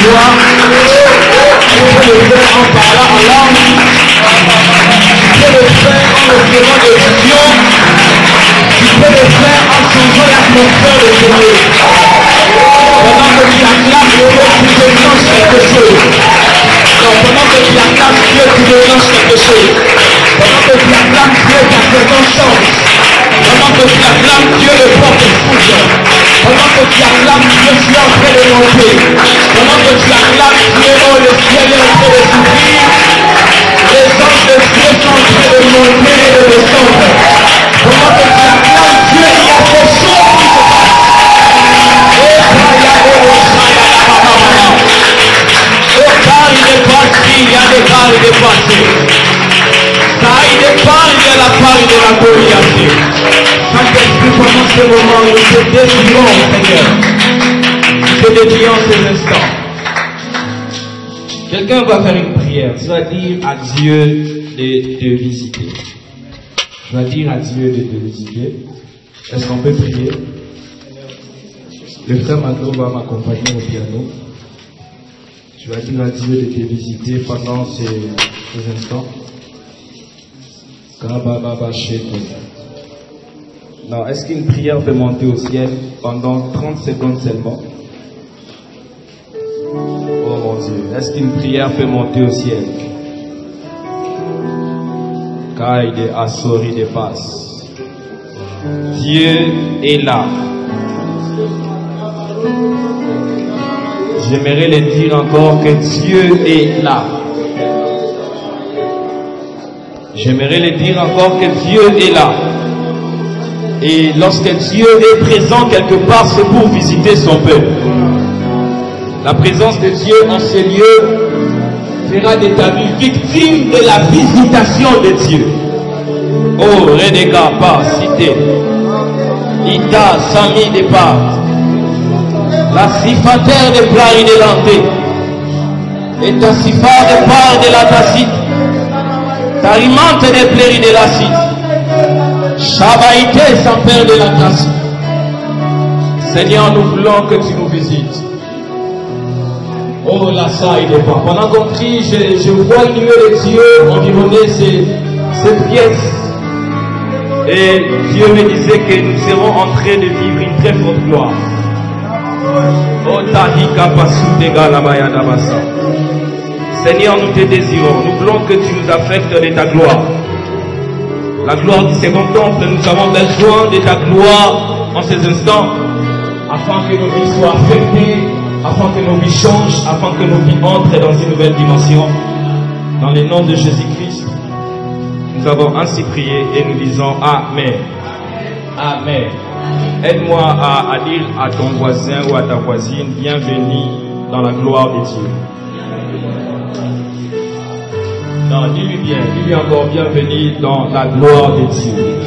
joie. Tu peux le faire en parlant en langue. Tu peux le faire en offrant des visions. Tu peux le faire en changeant l'atmosphère de ton lieu. Pendant que tu acclames Dieu, tu déclenches quelque chose. Non, pendant que tu acclames Dieu, tu déclenches quelque chose. Pendant que tu acclames Dieu, ta présence change. Pendant que tu acclames Dieu, le porte bouge. Pendant que tu acclames Dieu, tu es en train de monter. Pendant que tu acclames Dieu, oh, le ciel est en train de s'ouvrir. Les anges de Dieu sont en train de monter et de descendre. Pendant que tu acclames Dieu, il y a des choses qui se passent. Il y a des cartes de passé. Ça il dépend de la part de la Goliath. Saint-Esprit, pendant ce moment, nous te dédions, Seigneur. Nous te dédions ces instants. Quelqu'un va faire une prière. Tu vas dire à Dieu de te visiter. Tu vas dire à Dieu de te visiter. Est-ce qu'on peut prier? Le frère Mado va m'accompagner au piano. Tu vas dire à Dieu de te visiter pendant ces instants. Non, est-ce qu'une prière peut monter au ciel pendant 30 secondes seulement? Oh mon Dieu, est-ce qu'une prière peut monter au ciel? Kaide Asori de passe. Dieu est là. J'aimerais le dire encore que Dieu est là. J'aimerais le dire encore que Dieu est là. Et lorsque Dieu est présent quelque part, c'est pour visiter son peuple. La présence de Dieu en ces lieux fera de ta vie victime de la visitation de Dieu. Oh, Renega, pas cité. Ita, Sami, départ. La sifatère de plari de l'anté. Et ta sifa de part de la tacite. Tarimante de pléri de la cite. Chabaïté sans père de la tacite. Seigneur, nous voulons que tu nous visites. Oh, la saille de part. Pendant qu'on prie, je vois une nuée de Dieu environner cette pièce. Et Dieu me disait que nous serons en train de vivre une très forte gloire. Seigneur, nous te désirons. Nous voulons que tu nous affectes de ta gloire. La gloire du second temple, nous avons besoin de ta gloire en ces instants, afin que nos vies soient affectées, afin que nos vies changent, afin que nos vies entrent dans une nouvelle dimension. Dans le nom de Jésus-Christ, nous avons ainsi prié et nous disons Amen. Amen. Aide-moi à dire à ton voisin ou à ta voisine, bienvenue dans la gloire de Dieu. Non, dis-lui bien, dis-lui encore bienvenue dans la gloire de Dieu.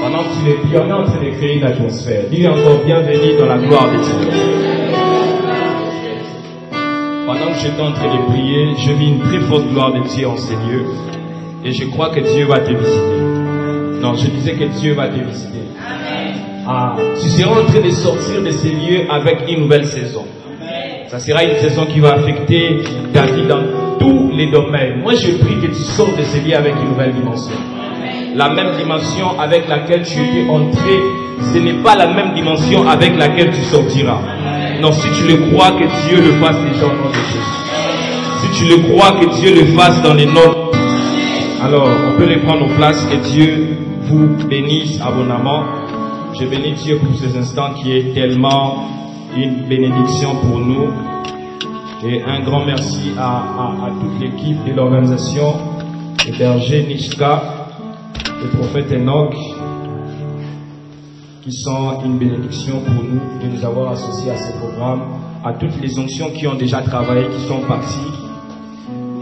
Pendant que tu le dis, on est en train de créer une atmosphère. Dis-lui encore bienvenue dans la gloire de Dieu. Pendant que j'étais en train de prier, je vis une très forte gloire de Dieu en ces lieux. Et je crois que Dieu va te visiter. Non, je disais que Dieu va te visiter. Ah, tu seras en train de sortir de ces lieux avec une nouvelle saison. Ça sera une saison qui va affecter ta vie dans tous les domaines. Moi, je prie que tu sortes de ces lieux avec une nouvelle dimension. La même dimension avec laquelle tu étais entré, ce n'est pas la même dimension avec laquelle tu sortiras. Non, si tu le crois, que Dieu le fasse déjà au nom de Jésus. Si tu le crois, que Dieu le fasse dans les noms. Alors, on peut les prendre en place et Dieu vous bénisse abondamment. Je bénis Dieu pour ces instants qui est tellement une bénédiction pour nous. Et un grand merci à toute l'équipe de l'organisation, le berger Nishka, le prophète Enoch, qui sont une bénédiction pour nous de nous avoir associés à ce programme, à toutes les onctions qui ont déjà travaillé, qui sont parties,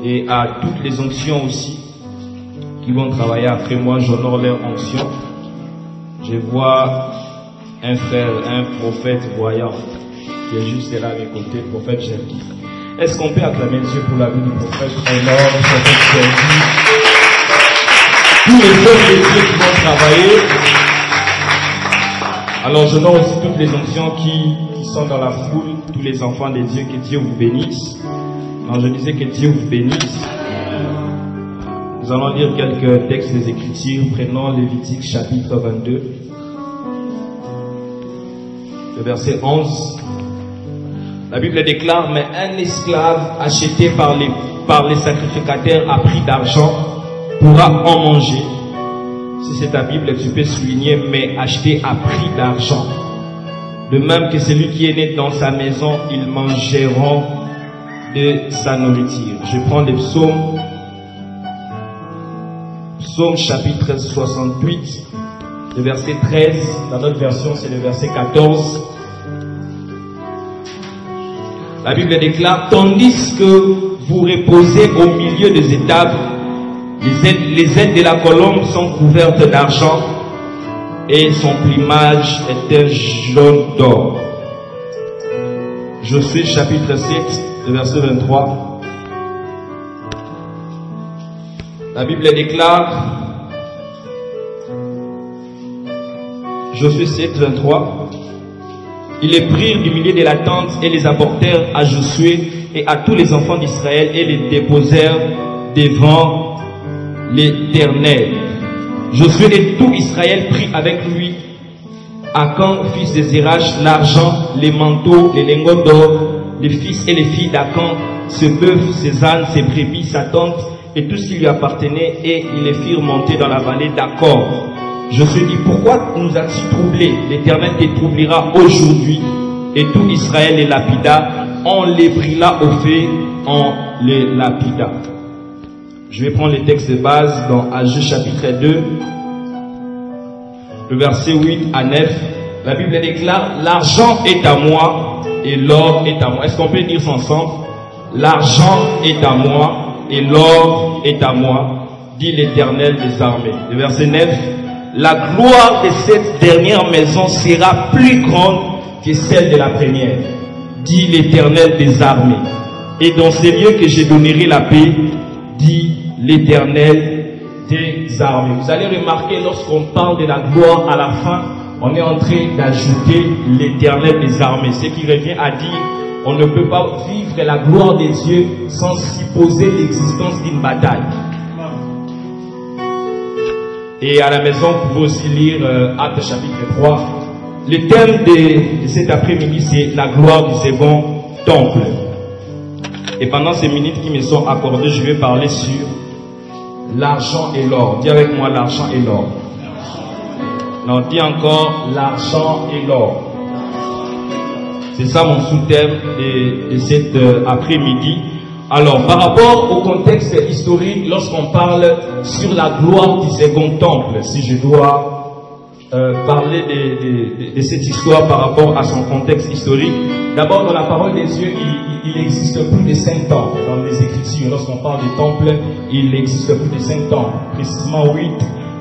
et à toutes les onctions aussi qui vont travailler après moi. J'honore leur onction. Je vois un frère, un prophète voyant qui est juste là à mes côtés, le prophète Jerky. Est-ce qu'on peut acclamer Dieu pour la vie du prophète Honor, du prophète Jerky? Tous les hommes de Dieu qui vont travailler. Alors je nomme aussi toutes les onctions qui sont dans la foule, tous les enfants de Dieu, que Dieu vous bénisse. Alors je disais que Dieu vous bénisse. Nous allons lire quelques textes des Écritures. Prenons Lévitique chapitre 22, le verset 11. La Bible déclare, mais un esclave acheté par les sacrificateurs à prix d'argent pourra en manger. Si c'est ta Bible, tu peux souligner, mais acheté à prix d'argent. De même que celui qui est né dans sa maison, ils mangeront de sa nourriture. Je prends les psaumes. Psaume chapitre 68, le verset 13. Dans notre version, c'est le verset 14. La Bible déclare, tandis que vous reposez au milieu des étables, les ailes de la colombe sont couvertes d'argent et son plumage est un jaune d'or. Josué chapitre 7, le verset 23. La Bible déclare, Josué 7, 23, ils les prirent du milieu de la tente et les apportèrent à Josué et à tous les enfants d'Israël et les déposèrent devant l'Éternel. Josué et tout Israël prit avec lui Akan, fils de Zérach, l'argent, les manteaux, les lingots d'or, les fils et les filles d'Akan, ses bœufs, ses ânes, ses brebis, sa tente et tout ce qui lui appartenait, et ils les firent monter dans la vallée d'Akor. Josué dit, pourquoi nous as-tu troublés? L'Éternel te troublera aujourd'hui. Et tout Israël les lapida, on les brûla au feu, on les lapida. Je vais prendre les textes de base dans Ageux chapitre 2, le verset 8 à 9. La Bible déclare, l'argent est à moi et l'or est à moi. Est-ce qu'on peut dire ça ensemble? L'argent est à moi et l'or est à moi, dit l'Éternel des armées. Le verset 9. La gloire de cette dernière maison sera plus grande que celle de la première, dit l'Éternel des armées. Et dans ces lieux que je donnerai la paix, dit l'Éternel des armées. Vous allez remarquer, lorsqu'on parle de la gloire à la fin, on est en train d'ajouter l'Éternel des armées. Ce qui revient à dire, on ne peut pas vivre la gloire de Dieu sans supposer l'existence d'une bataille. Et à la maison, vous pouvez aussi lire Actes chapitre 3. Le thème de cet après-midi, c'est la gloire du second temple. Et pendant ces minutes qui me sont accordées, je vais parler sur l'argent et l'or. Dis avec moi l'argent et l'or. Non, dis encore l'argent et l'or. C'est ça mon sous-thème de cet après-midi. Alors, par rapport au contexte historique, lorsqu'on parle sur la gloire du second temple, si je dois parler de cette histoire par rapport à son contexte historique, d'abord dans la parole de Dieu, il existe plus de 5 temples dans les Écritures. Lorsqu'on parle des temples, il existe plus de 5 temples. Précisément 8,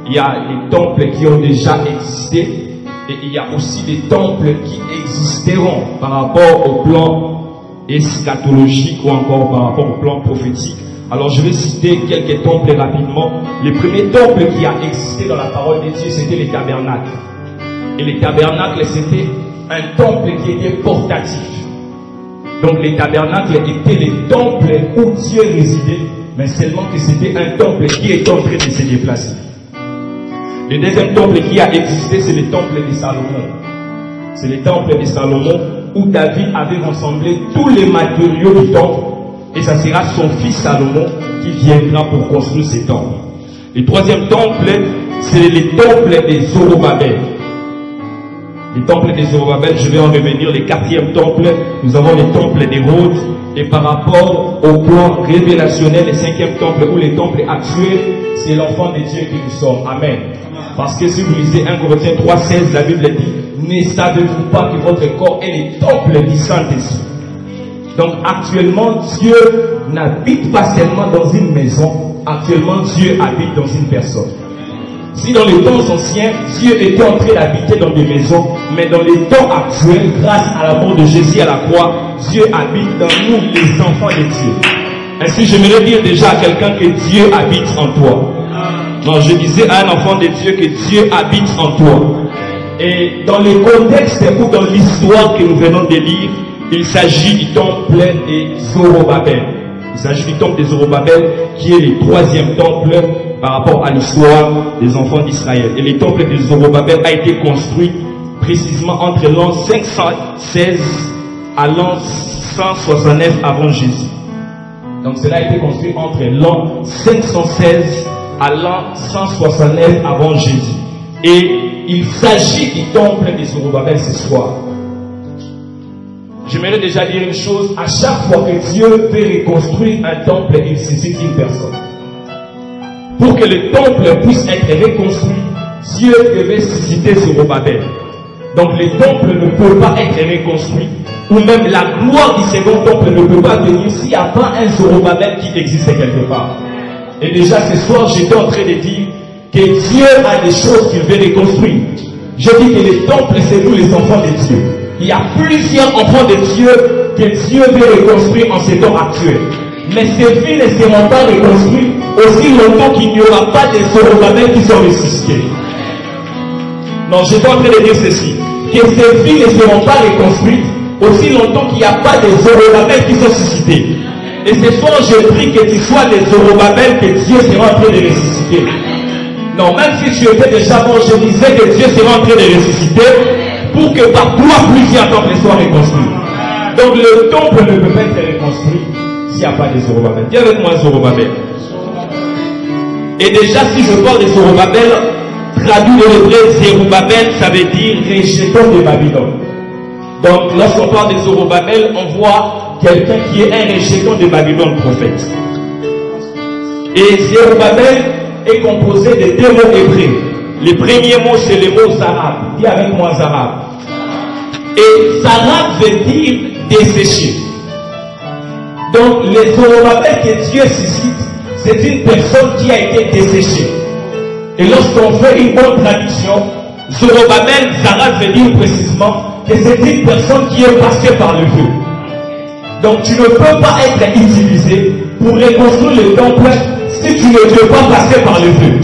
il y a les temples qui ont déjà existé et il y a aussi des temples qui existeront par rapport au plan eschatologique ou encore par rapport au plan prophétique. Alors je vais citer quelques temples rapidement. Le premier temple qui a existé dans la parole de Dieu, c'était les tabernacles. Et les tabernacles, c'était un temple qui était portatif. Donc les tabernacles étaient les temples où Dieu résidait, mais seulement que c'était un temple qui était en train de se déplacer. Le deuxième temple qui a existé, c'est le temple de Salomon. C'est le temple de Salomon où David avait rassemblé tous les matériaux du temple, et ça sera son fils Salomon qui viendra pour construire ces temples. Le troisième temple, c'est le temple de Zorobabel. Le temple de Zorobabel, je vais en revenir. Le quatrième temple, nous avons le temple d'Hérode, et par rapport au plan révélationnel, le cinquième temple ou le temple actuel, c'est l'enfant de Dieu qui nous sommes. Amen. Parce que si vous lisez 1 Corinthiens 3,16, la Bible dit, ne savez-vous pas que votre corps est le temple du Saint-Esprit? Donc actuellement, Dieu n'habite pas seulement dans une maison, actuellement Dieu habite dans une personne. Si dans les temps anciens, Dieu était en train d'habiter dans des maisons, mais dans les temps actuels, grâce à la mort de Jésus à la croix, Dieu habite dans nous, les enfants de Dieu. Ainsi, j'aimerais dire déjà à quelqu'un que Dieu habite en toi. Non, je disais à un enfant de Dieu que Dieu habite en toi. Et dans le contexte ou dans l'histoire que nous venons de lire, il s'agit du temple de Zorobabel. Il s'agit du temple de Zorobabel qui est le troisième temple par rapport à l'histoire des enfants d'Israël. Et le temple de Zorobabel a été construit précisément entre l'an 516 à l'an 169 avant Jésus. Donc cela a été construit entre l'an 516 à l'an 169 avant Jésus. Et il s'agit du temple de Zorobabel ce soir. J'aimerais déjà dire une chose. À chaque fois que Dieu veut reconstruire un temple, il suscite une personne. Pour que le temple puisse être reconstruit, Dieu devait susciter Zorobabel. Donc le temple ne peut pas être reconstruit, ou même la gloire du second temple ne peut pas venir s'il n'y a pas un Zorobabel qui existe quelque part. Et déjà ce soir, j'étais en train de dire que Dieu a des choses qu'il veut reconstruire. Je dis que le temple, c'est nous les enfants de Dieu. Il y a plusieurs enfants de Dieu que Dieu veut reconstruire en ces temps actuels. Mais ces vies ne seront pas reconstruites aussi longtemps qu'il n'y aura pas des Zorobabel qui sont ressuscités. Non, je suis en train de dire ceci. Que ces vies ne seront pas reconstruites aussi longtemps qu'il n'y a pas des Zorobabel qui sont suscités. Et ce soir, je prie que tu sois des Zorobabel que Dieu sera en train de ressusciter. Non, même si tu étais déjà mort, je disais que Dieu sera en train de ressusciter pour que par toi plusieurs temples soient reconstruits. Donc le temple ne peut pas être reconstruit s'il n'y a pas de Zorobabel. Viens avec moi Zorobabel. Et déjà si je parle de Zorobabel, traduit de l'hébreu Zerubabel, ça veut dire rejeton de Babylone. Donc lorsqu'on parle de Zorobabel, on voit quelqu'un qui est un rejeton de Babylone, prophète. Et Zerubabel est composé de deux mots hébreux. Le premier mot c'est le mot Zarab. Dis avec moi Zarab. Et Zarab veut dire dessécher. Donc les Zorobabel que Dieu suscite, c'est une personne qui a été desséchée. Et lorsqu'on fait une bonne traduction, Zorobabel, Zarab veut dire précisément que c'est une personne qui est passée par le feu. Donc tu ne peux pas être utilisé pour reconstruire le temple si tu ne veux pas passer par le feu.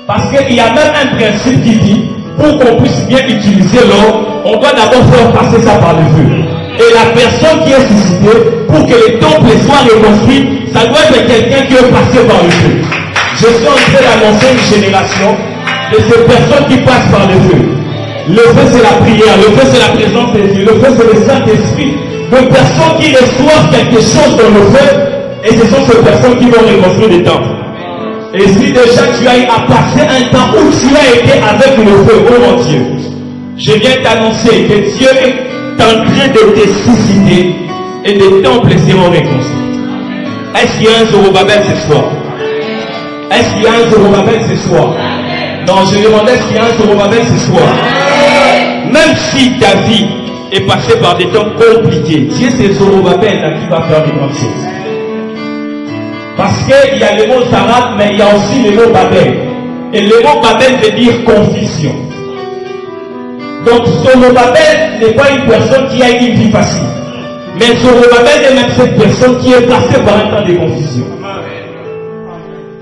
Parce qu'il y a même un principe qui dit, pour qu'on puisse bien utiliser l'or, on doit d'abord faire passer ça par le feu. Et la personne qui est suscitée, pour que le temple soit reconstruit, ça doit être quelqu'un qui est passé par le feu. Je suis en train d'annoncer une génération de ces personnes qui passent par le feu. Le feu c'est la prière, le feu c'est la présence de Dieu, le feu c'est le Saint-Esprit. De personnes qui reçoivent quelque chose dans le feu, et ce sont ces personnes qui vont reconstruire des temples. Et si déjà tu as eu à passer un temps où tu as été avec le feu, oh mon Dieu, je viens t'annoncer que Dieu est en train de te susciter et des temples seront reconstruits. Est-ce qu'il y a un Zorobabel ce soir? Est-ce qu'il y a un Zorobabel ce soir? Non, je demandais est-ce qu'il y a un Zorobabel ce soir? Même si ta vie est passée par des temps compliqués, Dieu c'est Zorobabel là qui va faire des grandes choses. Parce qu'il y a le mot Zarab, mais il y a aussi le mot Babel. Et le mot Babel veut dire confusion. Donc Zorobabel n'est pas une personne qui a une vie facile. Mais Zorobabel est même cette personne qui est passée par un temps de confusion.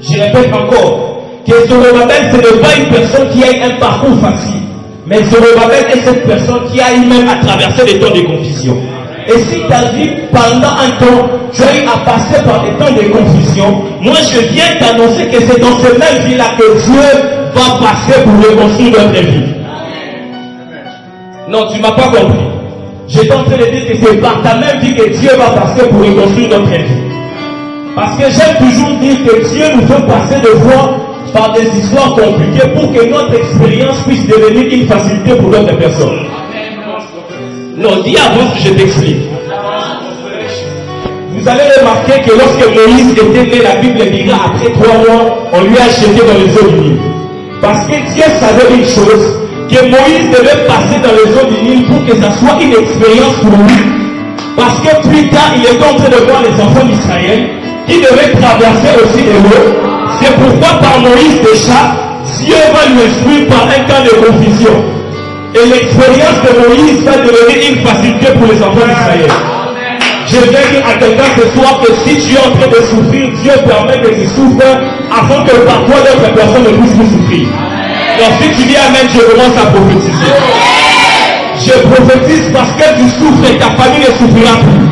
Je répète encore, que Zorobabel ce n'est pas une personne qui a un parcours facile. Mais Zorobabel est cette personne qui a eu même à traverser des temps de confusion. Et si ta vie, pendant un temps, tu as eu à passer par des temps de confusion, moi je viens t'annoncer que c'est dans cette même vie-là que Dieu va passer pour reconstruire notre vie. Non, tu ne m'as pas compris. J'étais en train de dire que c'est par ta même vie que Dieu va passer pour reconstruire notre vie. Parce que j'aime toujours dire que Dieu nous fait passer de fois par des histoires compliquées pour que notre expérience puisse devenir une facilité pour d'autres personnes. Non, dis avant que je t'explique. Vous allez remarquer que lorsque Moïse était né, la Bible dira après 3 mois, on lui a jeté dans les eaux du Nil. Parce que Dieu savait une chose, que Moïse devait passer dans les eaux du Nil pour que ça soit une expérience pour lui. Parce que plus tard, il est en train de voir les enfants d'Israël qui devaient traverser aussi les eaux. C'est pourquoi par Moïse déjà, Dieu va lui instruire par un temps de confusion. Et l'expérience de Moïse va devenir une facilité pour les enfants d'Israël. Je viens dire à quelqu'un ce soir que si tu es en train de souffrir, Dieu permet que tu souffres afin que par toi d'autres personnes ne puissent plus souffrir. Donc si tu dis Amen, je commence à prophétiser. Je prophétise parce que tu souffres et ta famille ne souffrira plus.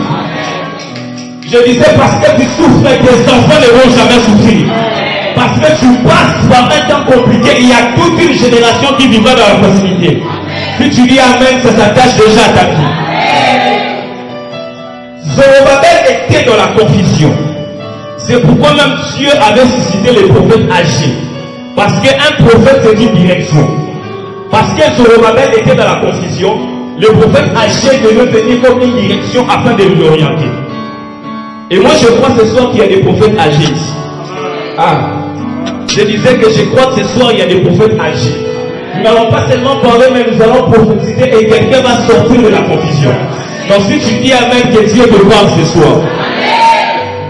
Je disais parce que tu souffres et tes enfants ne vont jamais souffrir. Parce que tu passes par un temps compliqué, il y a toute une génération qui vivra dans la facilité. Si tu dis Amen, ça s'attache déjà à ta vie. Zorobabel était dans la confusion. C'est pourquoi même Dieu avait suscité les prophètes âgés. Parce qu'un prophète c'est une direction. Parce que Zorobabel était dans la confusion, le prophète âgé devait venir comme une direction afin de l'orienter. Et moi je crois ce soir qu'il y a des prophètes âgés ici. Ah, je disais que je crois que ce soir il y a des prophètes âgés. Nous n'allons pas seulement parler, mais nous allons prophétiser et quelqu'un va sortir de la confusion. Donc si tu dis Amen, que Dieu te parle ce soir.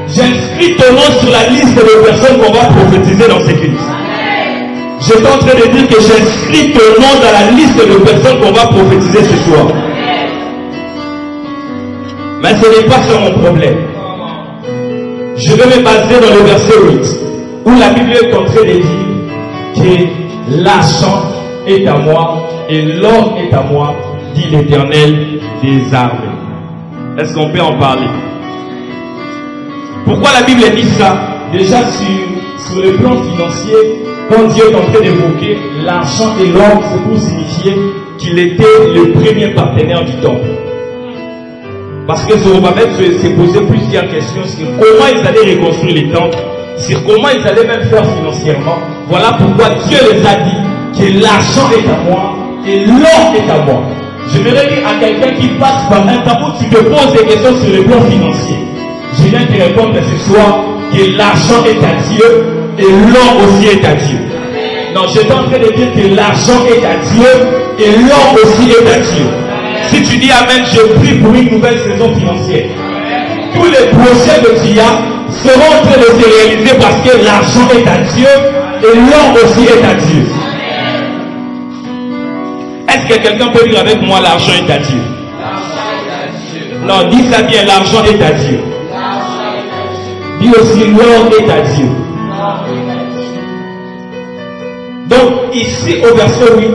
J'inscris ton nom sur la liste de personnes qu'on va prophétiser dans cette église. Je suis en train de dire que j'inscris ton nom dans la liste de personnes qu'on va prophétiser ce soir. Mais ce n'est pas ça mon problème. Je vais me baser dans le verset 8, où la Bible est en train de dire que l'argent est à moi et l'or est à moi, dit l'Éternel des armées. Est-ce qu'on peut en parler? Pourquoi la Bible dit ça? Déjà sur le plan financier, quand Dieu est en train d'évoquer l'argent et l'or, c'est pour signifier qu'il était le premier partenaire du temple. Parce que Zorobabel s'est posé plusieurs questions sur comment ils allaient reconstruire les temples, sur comment ils allaient même faire financièrement. Voilà pourquoi Dieu les a dit que l'argent est à moi et l'or est à moi. Je voudrais dire à quelqu'un qui passe par un temps où tu te poses des questions sur le plan financier. Je viens te répondre ce soir que l'argent est à Dieu et l'or aussi est à Dieu. Non, je suis en train de dire que l'argent est à Dieu et l'or aussi est à Dieu. Si tu dis Amen, je prie pour une nouvelle saison financière. Tous les projets de Tia seront en train de se réaliser parce que l'argent est à Dieu et l'or aussi est à Dieu. Est-ce que quelqu'un peut dire avec moi l'argent est à Dieu? Non, dis ça bien, l'argent est à Dieu. Dis aussi l'or est à Dieu. Donc ici au verset 8,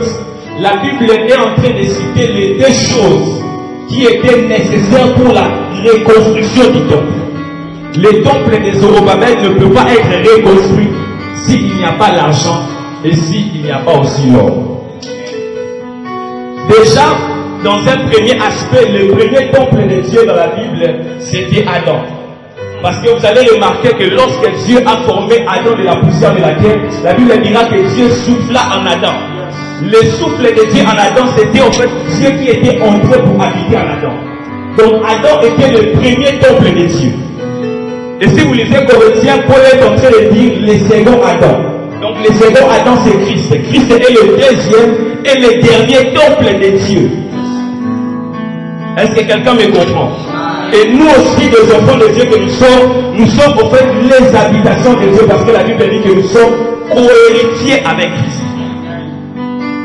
la Bible est en train de citer les deux choses qui étaient nécessaires pour la reconstruction du temple. Le temple de Zorobabel ne peut pas être reconstruit s'il n'y a pas l'argent et s'il n'y a pas aussi l'or. Déjà, dans un premier aspect, le premier temple de Dieu dans la Bible, c'était Adam. Parce que vous allez remarquer que lorsque Dieu a formé Adam de la poussière de la terre, la Bible dira que Dieu souffla en Adam. Le souffle de Dieu en Adam, c'était en fait Dieu qui était entré pour habiter en Adam. Donc Adam était le premier temple de Dieu. Et si vous lisez Corinthiens, Paul est en train de dire le second Adam. Donc le second Adam c'est Christ. Christ est le deuxième et le dernier temple de Dieu. Est-ce que quelqu'un me comprend? Et nous aussi, les enfants de Dieu que nous sommes en fait les habitations de Dieu parce que la Bible dit que nous sommes co-héritiers avec Christ.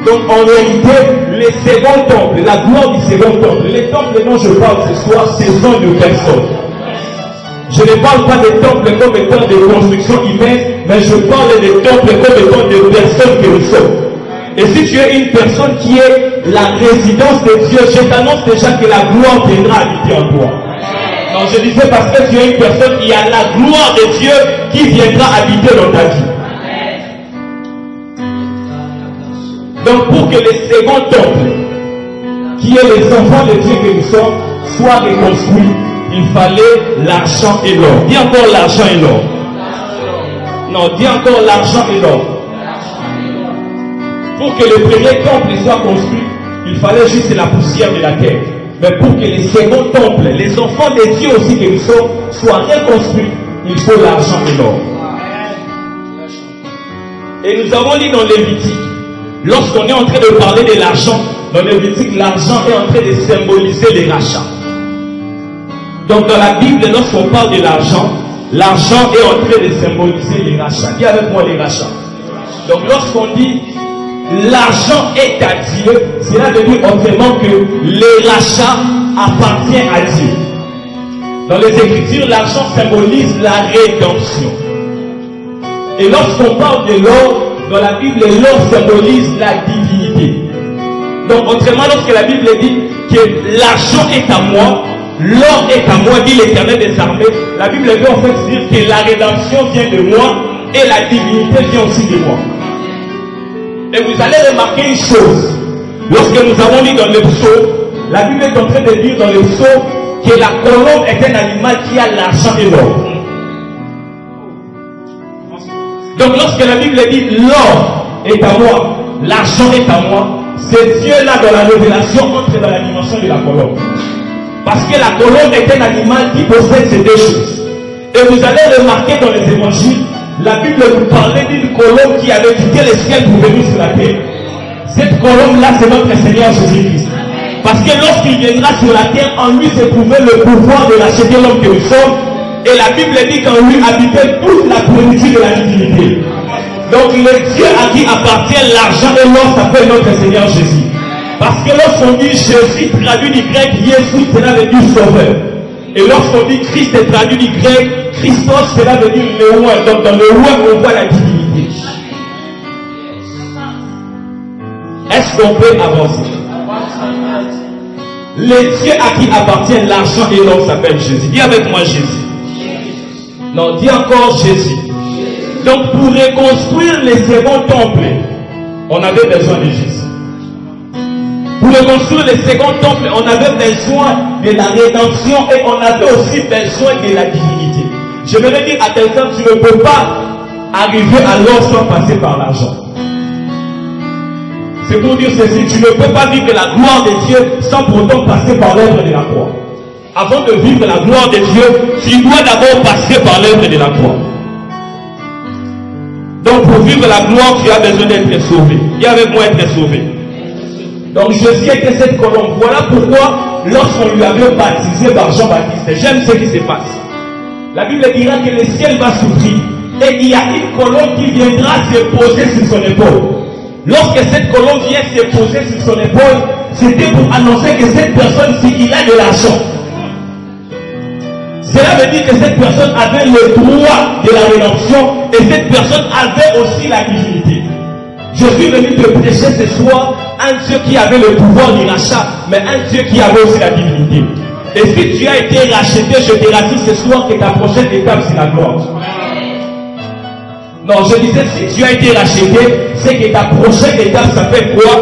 Donc en réalité, le second temple, la gloire du second temple, les temples dont je parle ce soir, ce sont de personnes. Je ne parle pas des temples comme étant des constructions humaines, mais je parle des temples comme étant des personnes que nous sommes. Et si tu es une personne qui est la résidence de Dieu, je t'annonce déjà que la gloire viendra habiter en toi. Non, je disais parce que tu es une personne qui a la gloire de Dieu qui viendra habiter dans ta vie. Donc pour que le second temple, qui est les enfants de Dieu que nous sommes, soit reconstruit, il fallait l'argent et l'or. Dis encore l'argent et l'or. Non, dis encore l'argent et l'or. Pour que le premier temple soit construit, il fallait juste la poussière de la terre. Mais pour que les seconds temples, les enfants de Dieu aussi que nous sommes, soient reconstruits, il faut l'argent et l'or. Et nous avons dit dans Lévitique, lorsqu'on est en train de parler de l'argent, dans Lévitique, l'argent est en train de symboliser les rachats. Donc dans la Bible, lorsqu'on parle de l'argent est en train de symboliser les rachats. Dis avec moi les rachats. Donc lorsqu'on dit l'argent est à Dieu, cela veut dire autrement que le rachat appartient à Dieu. Dans les Écritures, l'argent symbolise la rédemption. Et lorsqu'on parle de l'or, dans la Bible, l'or symbolise la divinité. Donc, autrement, lorsque la Bible dit que l'argent est à moi, l'or est à moi, dit l'Éternel des armées, la Bible veut en fait dire que la rédemption vient de moi et la divinité vient aussi de moi. Et vous allez remarquer une chose. Lorsque nous avons lu dans le psaume, la Bible est en train de dire dans le psaume que la colombe est un animal qui a l'argent et l'or. Donc lorsque la Bible dit l'or est à moi, l'argent est à moi, c'est Dieu là dans la révélation entre dans la dimension de la colombe. Parce que la colombe est un animal qui possède ces deux choses. Et vous allez remarquer dans les évangiles, la Bible nous parlait d'une colombe qui avait quitté le ciel pour venir sur la terre. Cette colombe-là, c'est notre Seigneur Jésus-Christ. Parce que lorsqu'il viendra sur la terre, en lui se trouvait le pouvoir de racheter l'homme que nous sommes. Et la Bible dit qu'en lui habitait toute la plénitude de la divinité. Donc le Dieu à qui appartient l'argent et l'or s'appelle notre Seigneur Jésus. Parce que lorsqu'on dit Jésus traduit du grec, Jésus, cela veut dire sauveur. Et lorsqu'on dit Christ est traduit du grec, Christos, cela veut dire le roi. Donc dans le roi, on voit la divinité. Est-ce qu'on peut avancer? Le Dieu à qui appartient l'argent et l'or s'appelle Jésus. Dis avec moi Jésus. Non, dis encore Jésus. Donc pour reconstruire le second temple, on avait besoin de Jésus. Pour reconstruire le second temple, on avait besoin de la rédemption et on avait aussi besoin de la divinité. Je vais dire à quelqu'un, tu ne peux pas arriver à l'or sans passer par l'argent. C'est pour dire ceci, tu ne peux pas vivre la gloire de Dieu sans pourtant passer par l'œuvre de la croix. Avant de vivre la gloire de Dieu, tu dois d'abord passer par l'œuvre de la croix. Donc pour vivre la gloire, tu as besoin d'être sauvé. Dis avec moi être sauvé. Donc Jésus était cette colombe. Voilà pourquoi lorsqu'on lui avait baptisé par Jean-Baptiste, j'aime ce qui se passe. La Bible dira que le ciel va s'ouvrir et il y a une colombe qui viendra se poser sur son épaule. Lorsque cette colombe vient se poser sur son épaule, c'était pour annoncer que cette personne-ci, il a de l'argent. Cela veut dire que cette personne avait le droit de la rédemption et cette personne avait aussi la divinité. Je suis venu te prêcher ce soir un Dieu qui avait le pouvoir du rachat, mais un Dieu qui avait aussi la divinité. Et si tu as été racheté, je te rassure ce soir que ta prochaine étape, c'est la gloire. Non, je disais, si tu as été racheté, c'est que ta prochaine étape s'appelle quoi?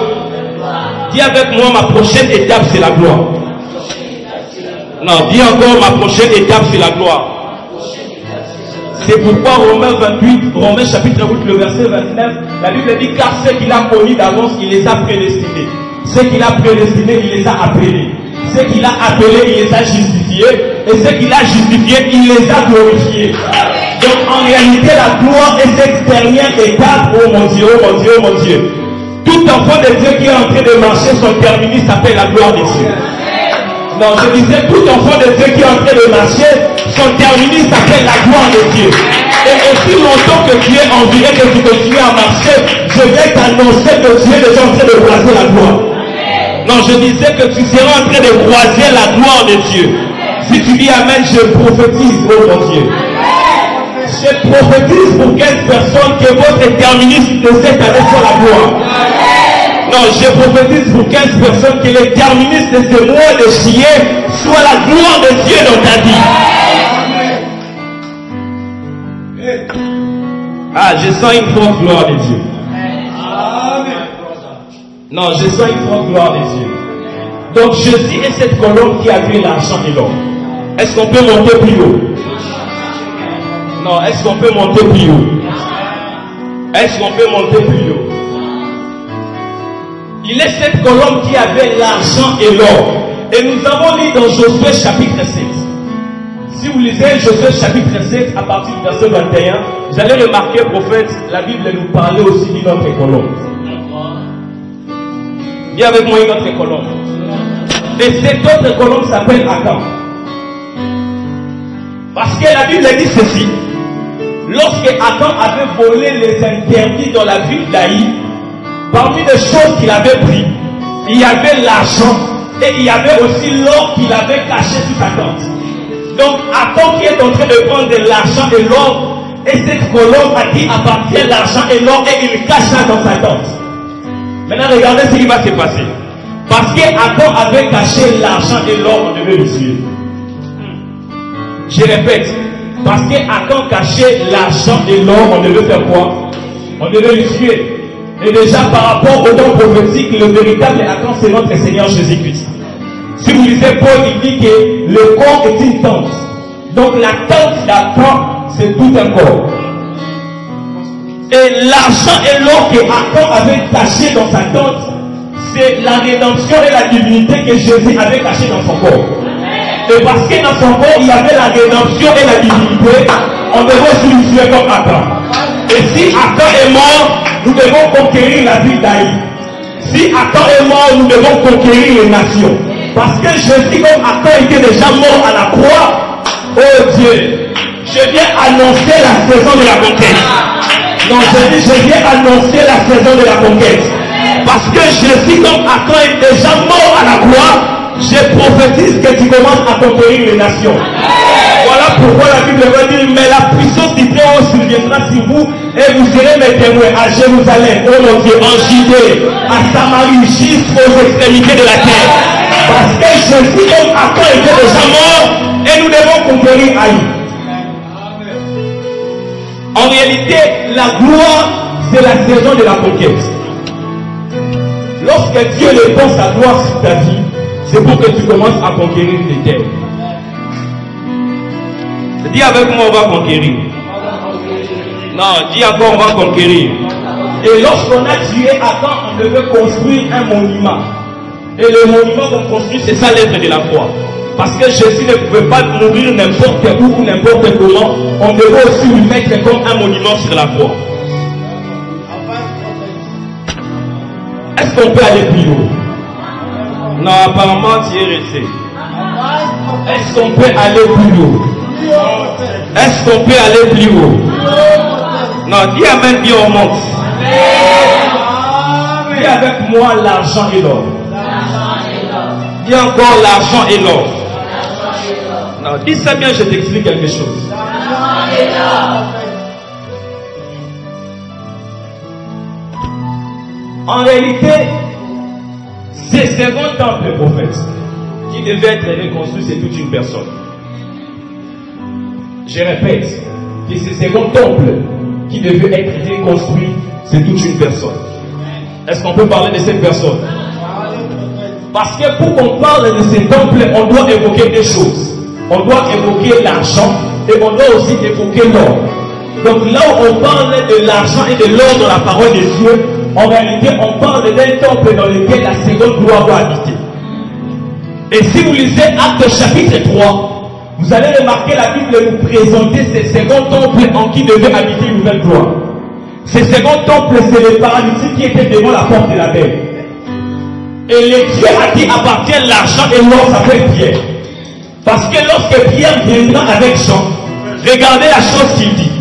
Dis avec moi, ma prochaine étape, c'est la gloire. Non, dis encore, ma prochaine étape, c'est la gloire. C'est pourquoi Romains chapitre 8, le verset 29, la Bible dit, car ceux qu'il a connus d'avance, il les a prédestinés. Ceux qu'il a prédestinés, il les a appelés. Ceux qu'il a appelés, il les a justifiés. Et ceux qu'il a justifiés, il les a glorifiés. Donc en réalité, la gloire est cette dernière étape. Oh mon Dieu, oh mon Dieu, oh mon Dieu. Tout enfant de Dieu qui est en train de marcher, son terminus s'appelle la gloire de Dieu. Non, je disais, tout enfant de Dieu qui est en train de marcher, son terminus s'appelle la gloire de Dieu. Et aussi longtemps que tu es en vie et que tu continues à marcher, je vais t'annoncer que tu es déjà en train de croiser la gloire. Non, je disais que tu seras en train de croiser la gloire de Dieu. Si tu dis Amen, je prophétise, oh mon Dieu. Je prophétise pour 15 personnes que votre terminus de cette année soit la gloire. Non, je prophétise pour 15 personnes que le terminus de ce mois de juillet soit la gloire de Dieu dans ta vie. Ah, je sens une forte gloire de Dieu. Non, je sens une forte gloire de Dieu. Donc Jésus est cette colombe qui a vu l'argent et l'or. Est-ce qu'on peut monter plus haut? Non, est-ce qu'on peut monter plus haut? Est-ce qu'on peut monter plus haut? Il est cette colombe qui avait l'argent et l'or. Et nous avons lu dans Josué chapitre 7. Si vous lisez Josué chapitre 7 à partir du verset 21, vous allez remarquer, prophète, la Bible nous parlait aussi d'une autre colombe. Viens avec moi une autre colombe. Et cette autre colombe s'appelle Achan. Parce que la Bible dit ceci. Lorsque Achan avait volé les interdits dans la ville d'Aï, parmi les choses qu'il avait pris, il y avait l'argent et il y avait aussi l'or qu'il avait caché sous sa tente. Donc Achan qui est en train de prendre de l'argent et l'or, Et cette colombe à qui appartient l'argent et l'or et il cache ça dans sa tente. Maintenant regardez ce qui va se passer. Parce qu'Adam avait caché l'argent et l'or, on devait le tuer. Je répète, parce qu'Adam cachait l'argent et l'or, on devait faire quoi? On devait le tuer. Et déjà par rapport au don prophétique, le véritable Adam c'est notre Seigneur Jésus-Christ. Si vous lisez Paul, il dit que le corps est une tente. Donc la tente d'Adam, c'est tout un corps. Et l'argent et l'or que Adam avait caché dans sa tente, c'est la rédemption et la divinité que Jésus avait caché dans son corps. Et parce que dans son corps, il y avait la rédemption et la divinité, on devait se lui tuer comme Adam. Et si Adam est mort, nous devons conquérir la ville d'Aïe. Si Adam est mort, nous devons conquérir les nations. Parce que Jésus, comme Adam était déjà mort à la croix, oh Dieu, je viens annoncer la saison de la conquête. Non, je viens annoncer la saison de la conquête. Parce que Jésus, comme Adam est déjà mort à la croix, je prophétise que tu commences à conquérir les nations. Voilà pourquoi la Bible va dire, mais la puissance du Très-Haut surviendra sur vous et vous serez mes témoins à Jérusalem, oh mon Dieu, en Judée, à Samarie, jusqu'aux extrémités de la terre. Parce que Jésus, comme Adam était déjà mort, et nous devons conquérir Haï. En réalité, la gloire, c'est la saison de la conquête. Lorsque Dieu répand sa gloire sur ta vie, c'est pour que tu commences à conquérir les terres. Dis avec moi, on va conquérir. Non, dis encore, on va conquérir. Et lorsqu'on a tué Adam, on devait construire un monument. Et le monument qu'on construit, c'est ça l'être de la foi. Parce que Jésus ne pouvait pas mourir n'importe où ou n'importe comment. On devait aussi lui mettre comme un monument sur la croix. Est-ce qu'on peut aller plus haut? Non, apparemment tu es resté. Est-ce qu'on peut aller plus haut? Est-ce qu'on peut aller plus haut? Non, dis amen, dis on monte. Dis avec moi l'argent et l'or. Dis encore l'argent et l'or. Non, dis ça bien, je t'explique quelque chose. En réalité, ces second temple prophète qui devait être reconstruit, c'est toute une personne. Je répète, que ce second temple qui devait être reconstruit, c'est toute une personne. Est-ce qu'on peut parler de cette personne? Parce que pour qu'on parle de ces temples, on doit évoquer des choses. On doit évoquer l'argent et on doit aussi évoquer l'or. Donc là où on parle de l'argent et de l'or dans la parole de Dieu, en réalité, on parle d'un temple dans lequel la seconde gloire doit habiter. Et si vous lisez Actes chapitre 3, vous allez remarquer la Bible nous présenter ces seconds temples en qui devait habiter une nouvelle gloire. Ces seconds temples, c'est les paralytiques qui étaient devant la porte de la belle. Et les dieux à qui appartient l'argent et l'or s'appelle Pierre. Parce que lorsque Pierre viendra avec Jean, regardez la chose qu'il dit.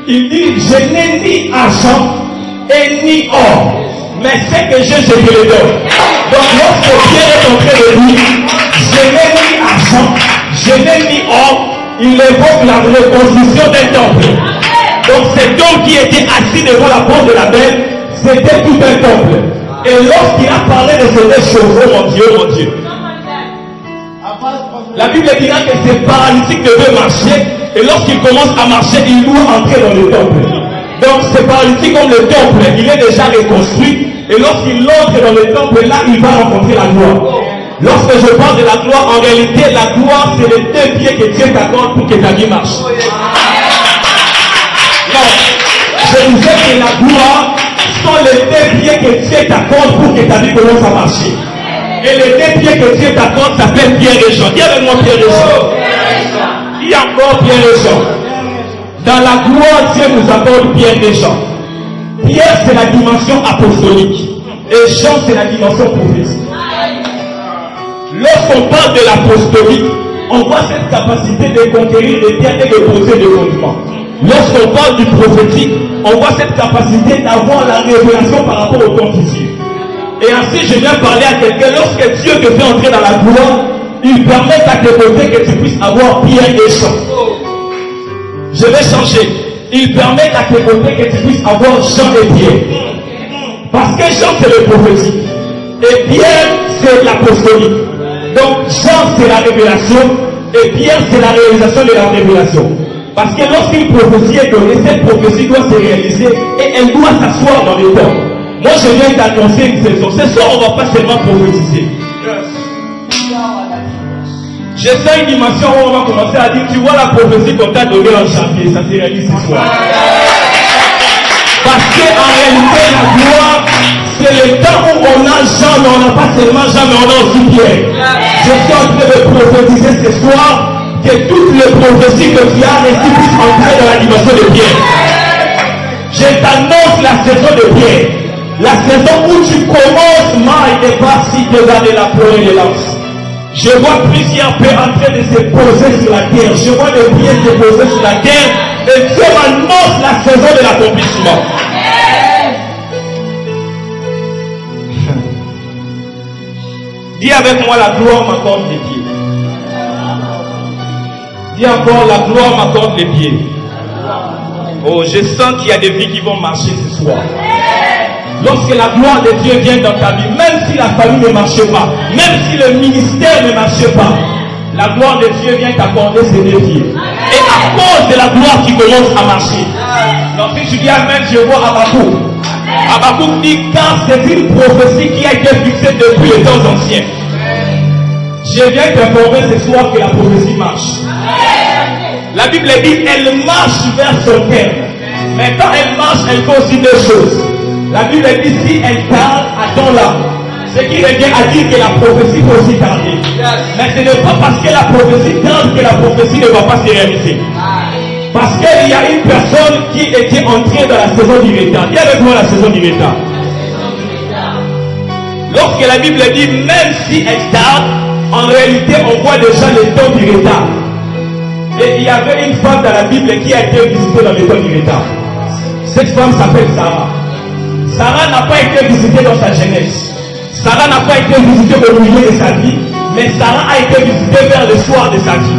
Il dit, je n'ai ni argent et ni or, mais ce que j'ai, je te le donne. Donc lorsque Pierre est entré de lui, je n'ai ni argent, je n'ai ni or, il évoque la reconstruction d'un temple. Donc cet homme qui était assis devant la porte de la belle, c'était tout un temple. Et lorsqu'il a parlé de ces deux choses, oh mon Dieu, la Bible dira que ces paralytiques devaient marcher, et lorsqu'il commence à marcher, il doit entrer dans le temple. Donc ces paralytiques comme le temple, il est déjà reconstruit, et lorsqu'il entre dans le temple, là il va rencontrer la gloire. Lorsque je parle de la gloire, en réalité, la gloire, c'est les deux pieds que Dieu t'accorde pour que ta vie marche. Non, je disais que la gloire sont les deux pieds que Dieu t'accorde pour que ta vie commence à marcher. Et les deux pieds que Dieu t'accorde s'appellent Pierre et Jean. Dis avec moi Pierre et Jean. Dis encore Pierre et Jean. Dans la gloire, Dieu nous accorde Pierre et Jean. Pierre, c'est la dimension apostolique. Et Jean, c'est la dimension prophétique. Lorsqu'on parle de l'apostolique, on voit cette capacité de conquérir les terres et de poser des fondements. Lorsqu'on parle du prophétique, on voit cette capacité d'avoir la révélation par rapport au temps futur. Et ainsi, je viens parler à quelqu'un, lorsque Dieu te fait entrer dans la gloire, il permet à tes côtés que tu puisses avoir Pierre et Jean. Je vais changer. ils permettent à tes côtés que tu puisses avoir Jean et Pierre. Parce que Jean c'est le prophétique et Pierre c'est l'apostolique. Donc Jean c'est la révélation et Pierre c'est la réalisation de la révélation. Parce que lorsqu'une prophétie est donnée, cette prophétie doit se réaliser et elle doit s'asseoir dans le temps. Moi je viens t'annoncer une saison. Ce soir on ne va pas seulement prophétiser. Je sens une dimension où on va commencer à dire, tu vois la prophétie qu'on t'a donnée en janvier, ça se réalise ce soir. Parce qu'en réalité, la gloire, c'est le temps où on a Jean, mais on n'a pas seulement Jean, mais on a aussi Pierre. Je suis en train de prophétiser ce soir que toutes les prophéties que tu as reçues puissent entrer dans la dimension de Pierre. Je t'annonce la saison de Pierre. La saison où tu commences mal et pas si tu as de la pleurer de l'anse. Je vois plusieurs paix en train de se poser sur la terre. Je vois des pieds se poser sur la terre. Et Dieu m'annonce la saison de l'accomplissement. Dis avec moi, la gloire m'accorde les pieds. Dis encore, la gloire m'accorde les pieds. Oh, je sens qu'il y a des vies qui vont marcher ce soir. Lorsque la gloire de Dieu vient dans ta vie, même si la famille ne marche pas, même si le ministère ne marche pas, la gloire de Dieu vient t'accorder ses deux pieds. Et à cause de la gloire qui commence à marcher. Donc si tu dis amen, je vois Habakkuk. Habakkuk dit, car c'est une prophétie qui a été fixée depuis les temps anciens. Je viens t'informer ce soir que la prophétie marche. La Bible dit, elle marche vers son terme. Mais quand elle marche, elle fait aussi deux choses. La Bible dit, si elle tarde, attends-la. Ce qui revient à dire que la prophétie peut aussi tarder. Mais ce n'est pas parce que la prophétie tarde que la prophétie ne va pas se réaliser. Parce qu'il y a une personne qui était entrée dans la saison du retard. Dis avec moi la saison du retard. Lorsque la Bible dit, même si elle tarde, en réalité on voit déjà le temps du retard. Et il y avait une femme dans la Bible qui a été visitée dans le temps du retard. Cette femme s'appelle Sarah. Sarah n'a pas été visitée dans sa jeunesse. Sarah n'a pas été visitée au milieu de sa vie, mais Sarah a été visitée vers le soir de sa vie.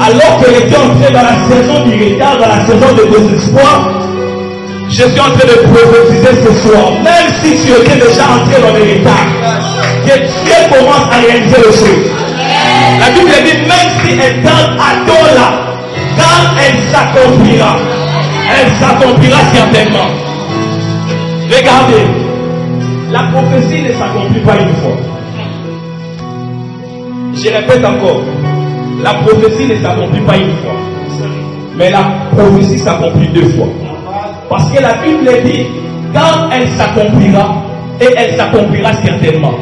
Alors qu'elle était entrée dans la saison du retard, dans la saison de désespoir, je suis en train de prophétiser ce soir, même si tu étais déjà entré dans le retard, que Dieu commence à réaliser les choses. La Bible dit, même si elle tarde, attends-la, car elle s'accomplira. Elle s'accomplira certainement. Regardez, la prophétie ne s'accomplit pas une fois. Je répète encore, la prophétie ne s'accomplit pas une fois, mais la prophétie s'accomplit deux fois. Parce que la Bible dit, quand elle s'accomplira, et elle s'accomplira certainement.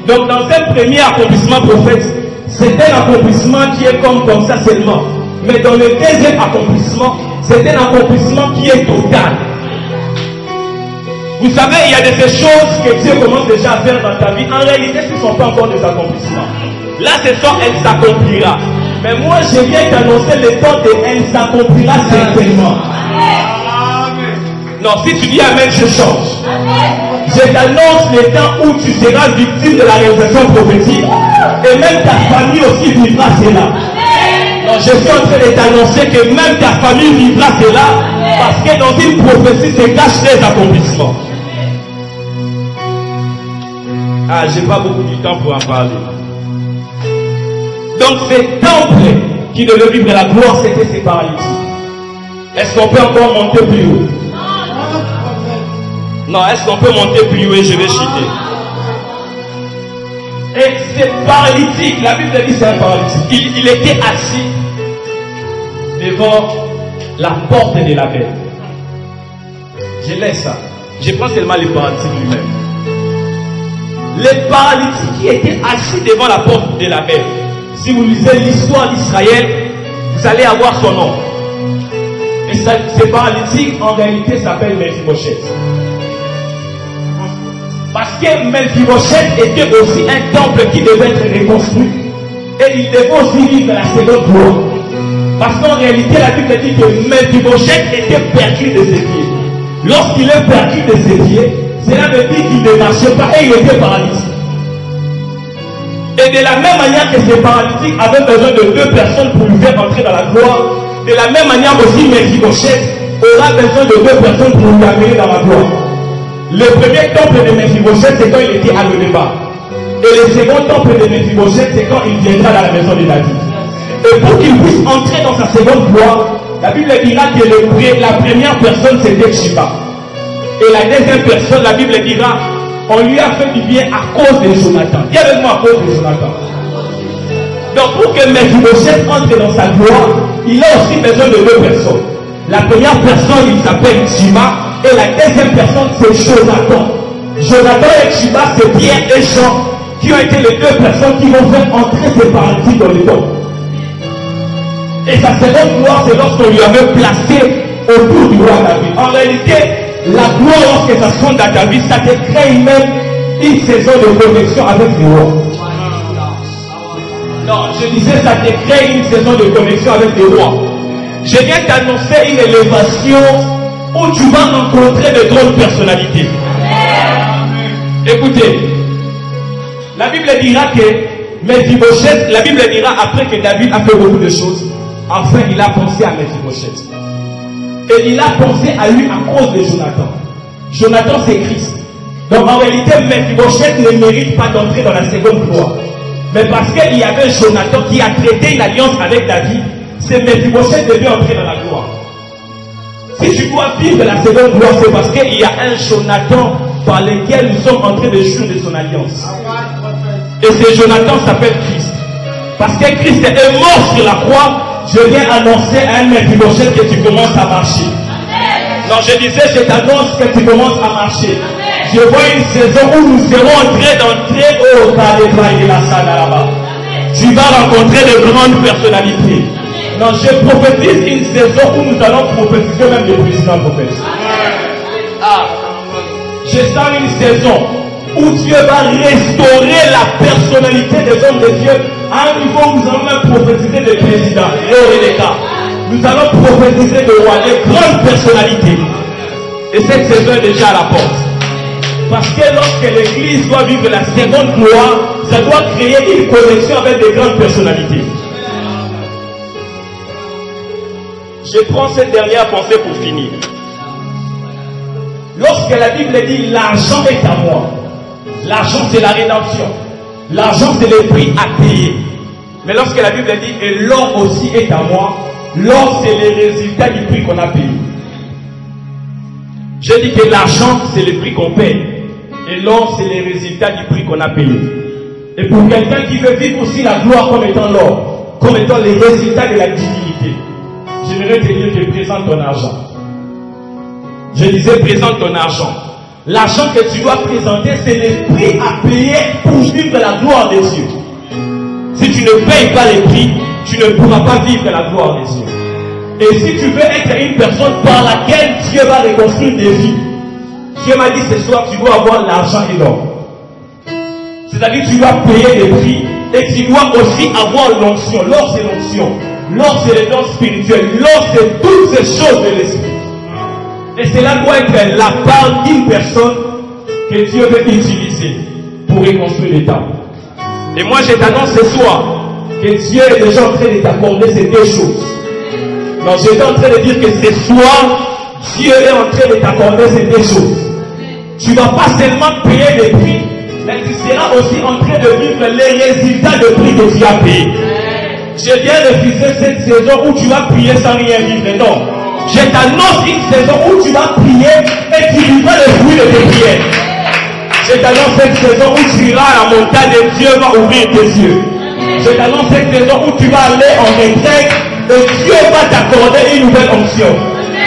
Donc dans un premier accomplissement prophète, c'est un accomplissement qui est comme ça seulement. Mais dans le deuxième accomplissement, c'est un accomplissement qui est total. Vous savez, il y a de ces choses que Dieu commence déjà à faire dans ta vie. En réalité, ce ne sont pas encore des accomplissements. Là, ce soir, elle s'accomplira. Mais moi, je viens t'annoncer le temps de elle s'accomplira certainement. Non, si tu dis amen, je change. Je t'annonce le temps où tu seras victime de la réalisation prophétique. Et même ta famille aussi vivra cela. Non, je suis en train de t'annoncer que même ta famille vivra cela. Parce que dans une prophétie se cachent les accomplissements. Ah, j'ai pas beaucoup de temps pour en parler. Donc ces temples qui devaient vivre la gloire, c'était ces paralytiques. Est-ce qu'on peut encore monter plus haut? Non, est-ce qu'on peut monter plus haut et je vais chuter? Et ces paralytiques, la Bible dit c'est un paralytique. Il était assis devant la porte de la mer. Je laisse ça. Je prends seulement les paralytiques lui-même. Les paralytiques qui étaient assis devant la porte de la mer. Si vous lisez l'histoire d'Israël, vous allez avoir son nom. Et ces paralytiques, en réalité, s'appellent Mephibosheth. Parce que Mephibosheth était aussi un temple qui devait être reconstruit. Et il devait aussi vivre la seconde gloire. Parce qu'en réalité, la Bible dit que Mephibosheth était perdu de ses pieds. Lorsqu'il est perdu de ses pieds, cela veut dire qu'il ne marchait pas et il était paralysé. Et de la même manière que ces paralytiques avaient besoin de deux personnes pour lui faire entrer dans la gloire, de la même manière aussi Mephibosheth aura besoin de deux personnes pour lui amener dans la gloire. Le premier temple de Mephibosheth, c'est quand il était à Lodébar. Et le second temple de Mephibosheth, c'est quand il viendra dans la maison de David. Et pour qu'il puisse entrer dans sa seconde gloire, la Bible dira que la première personne c'était Shiba. Et la deuxième personne, la Bible dira, on lui a fait du bien à cause de Jonathan. Dis avec moi à cause de Jonathan. Donc pour que Mephibosheth entre dans sa gloire, il a aussi besoin de deux personnes. La première personne, il s'appelle Shiba. Et la deuxième personne, c'est Jonathan. Jonathan et Shiba, c'est Pierre et Jean qui ont été les deux personnes qui vont faire entrer ces paralysés dans le temple. Et sa seconde gloire, c'est lorsqu'on lui avait placé autour du roi David. En réalité, la gloire, lorsque ça sonne à David, ça te crée même une saison de connexion avec le roi. Non, je disais, ça te crée une saison de connexion avec le roi. Je viens t'annoncer une élévation où tu vas rencontrer de grandes personnalités. Écoutez, la Bible dira que Mephibosheth, la Bible dira après que David a fait beaucoup de choses, enfin il a pensé à Mephibosheth. Et il a pensé à lui à cause de Jonathan. Jonathan c'est Christ. Donc en réalité, Mephibosheth ne mérite pas d'entrer dans la seconde gloire. Mais parce qu'il y avait Jonathan qui a traité une alliance avec David, c'est Mephibosheth devait entrer dans la gloire. Si tu dois vivre la seconde gloire, c'est parce qu'il y a un Jonathan par lequel nous sommes en train de jouir de son alliance. Et ce Jonathan s'appelle Christ. Parce que Christ est mort sur la croix, je viens annoncer à un Mephibosheth que tu commences à marcher. Non, je disais, je t'annonce que tu commences à marcher. Je vois une saison où nous serons en train d'entrer au cas de travail de la salle là-bas. Tu vas rencontrer de grandes personnalités. Non, je prophétise une saison où nous allons prophétiser même des présidents prophètes. Ah, je sens une saison où Dieu va restaurer la personnalité des hommes de Dieu à un niveau où nous allons même prophétiser des présidents. Nous allons prophétiser de rois, des grandes personnalités. Et cette saison est déjà à la porte. Parce que lorsque l'église doit vivre la seconde gloire, ça doit créer une connexion avec des grandes personnalités. Je prends cette dernière pensée pour finir. Lorsque la Bible dit l'argent est à moi, l'argent c'est la rédemption, l'argent c'est le prix à payer. Mais lorsque la Bible dit et l'or aussi est à moi, l'or c'est le résultat du prix qu'on a payé. Je dis que l'argent c'est le prix qu'on paye et l'or c'est le résultat du prix qu'on a payé. Et pour quelqu'un qui veut vivre aussi la gloire comme étant l'or, comme étant les résultats de la divinité, j'aimerais te dire que présente ton argent. Je disais présente ton argent. L'argent que tu dois présenter, c'est le prix à payer pour vivre la gloire de Dieu. Si tu ne payes pas les prix, tu ne pourras pas vivre la gloire de Dieu. Et si tu veux être une personne par laquelle Dieu va reconstruire des vies, Dieu m'a dit ce soir, tu dois avoir l'argent et l'or. C'est-à-dire tu dois payer les prix et tu dois aussi avoir l'onction. L'or c'est l'onction. L'or c'est les dons spirituels. L'or c'est toutes ces choses de l'esprit. Et cela doit être la part d'une personne que Dieu veut utiliser pour reconstruire les temples. Et moi je t'annonce ce soir que Dieu est déjà en train de t'accorder ces deux choses. Donc j'étais en train de dire que ce soir, Dieu est en train de t'accorder ces deux choses. Tu ne vas pas seulement payer les prix, mais tu seras aussi en train de vivre les résultats de prix que tu as payé. Je viens refuser cette saison où tu vas prier sans rien vivre. Non. Je t'annonce une saison où tu vas prier et tu vivras le fruit de tes prières. Je t'annonce cette saison où tu iras à la montagne et Dieu va ouvrir tes yeux. Je t'annonce cette saison où tu vas aller en retraite et Dieu va t'accorder une nouvelle onction.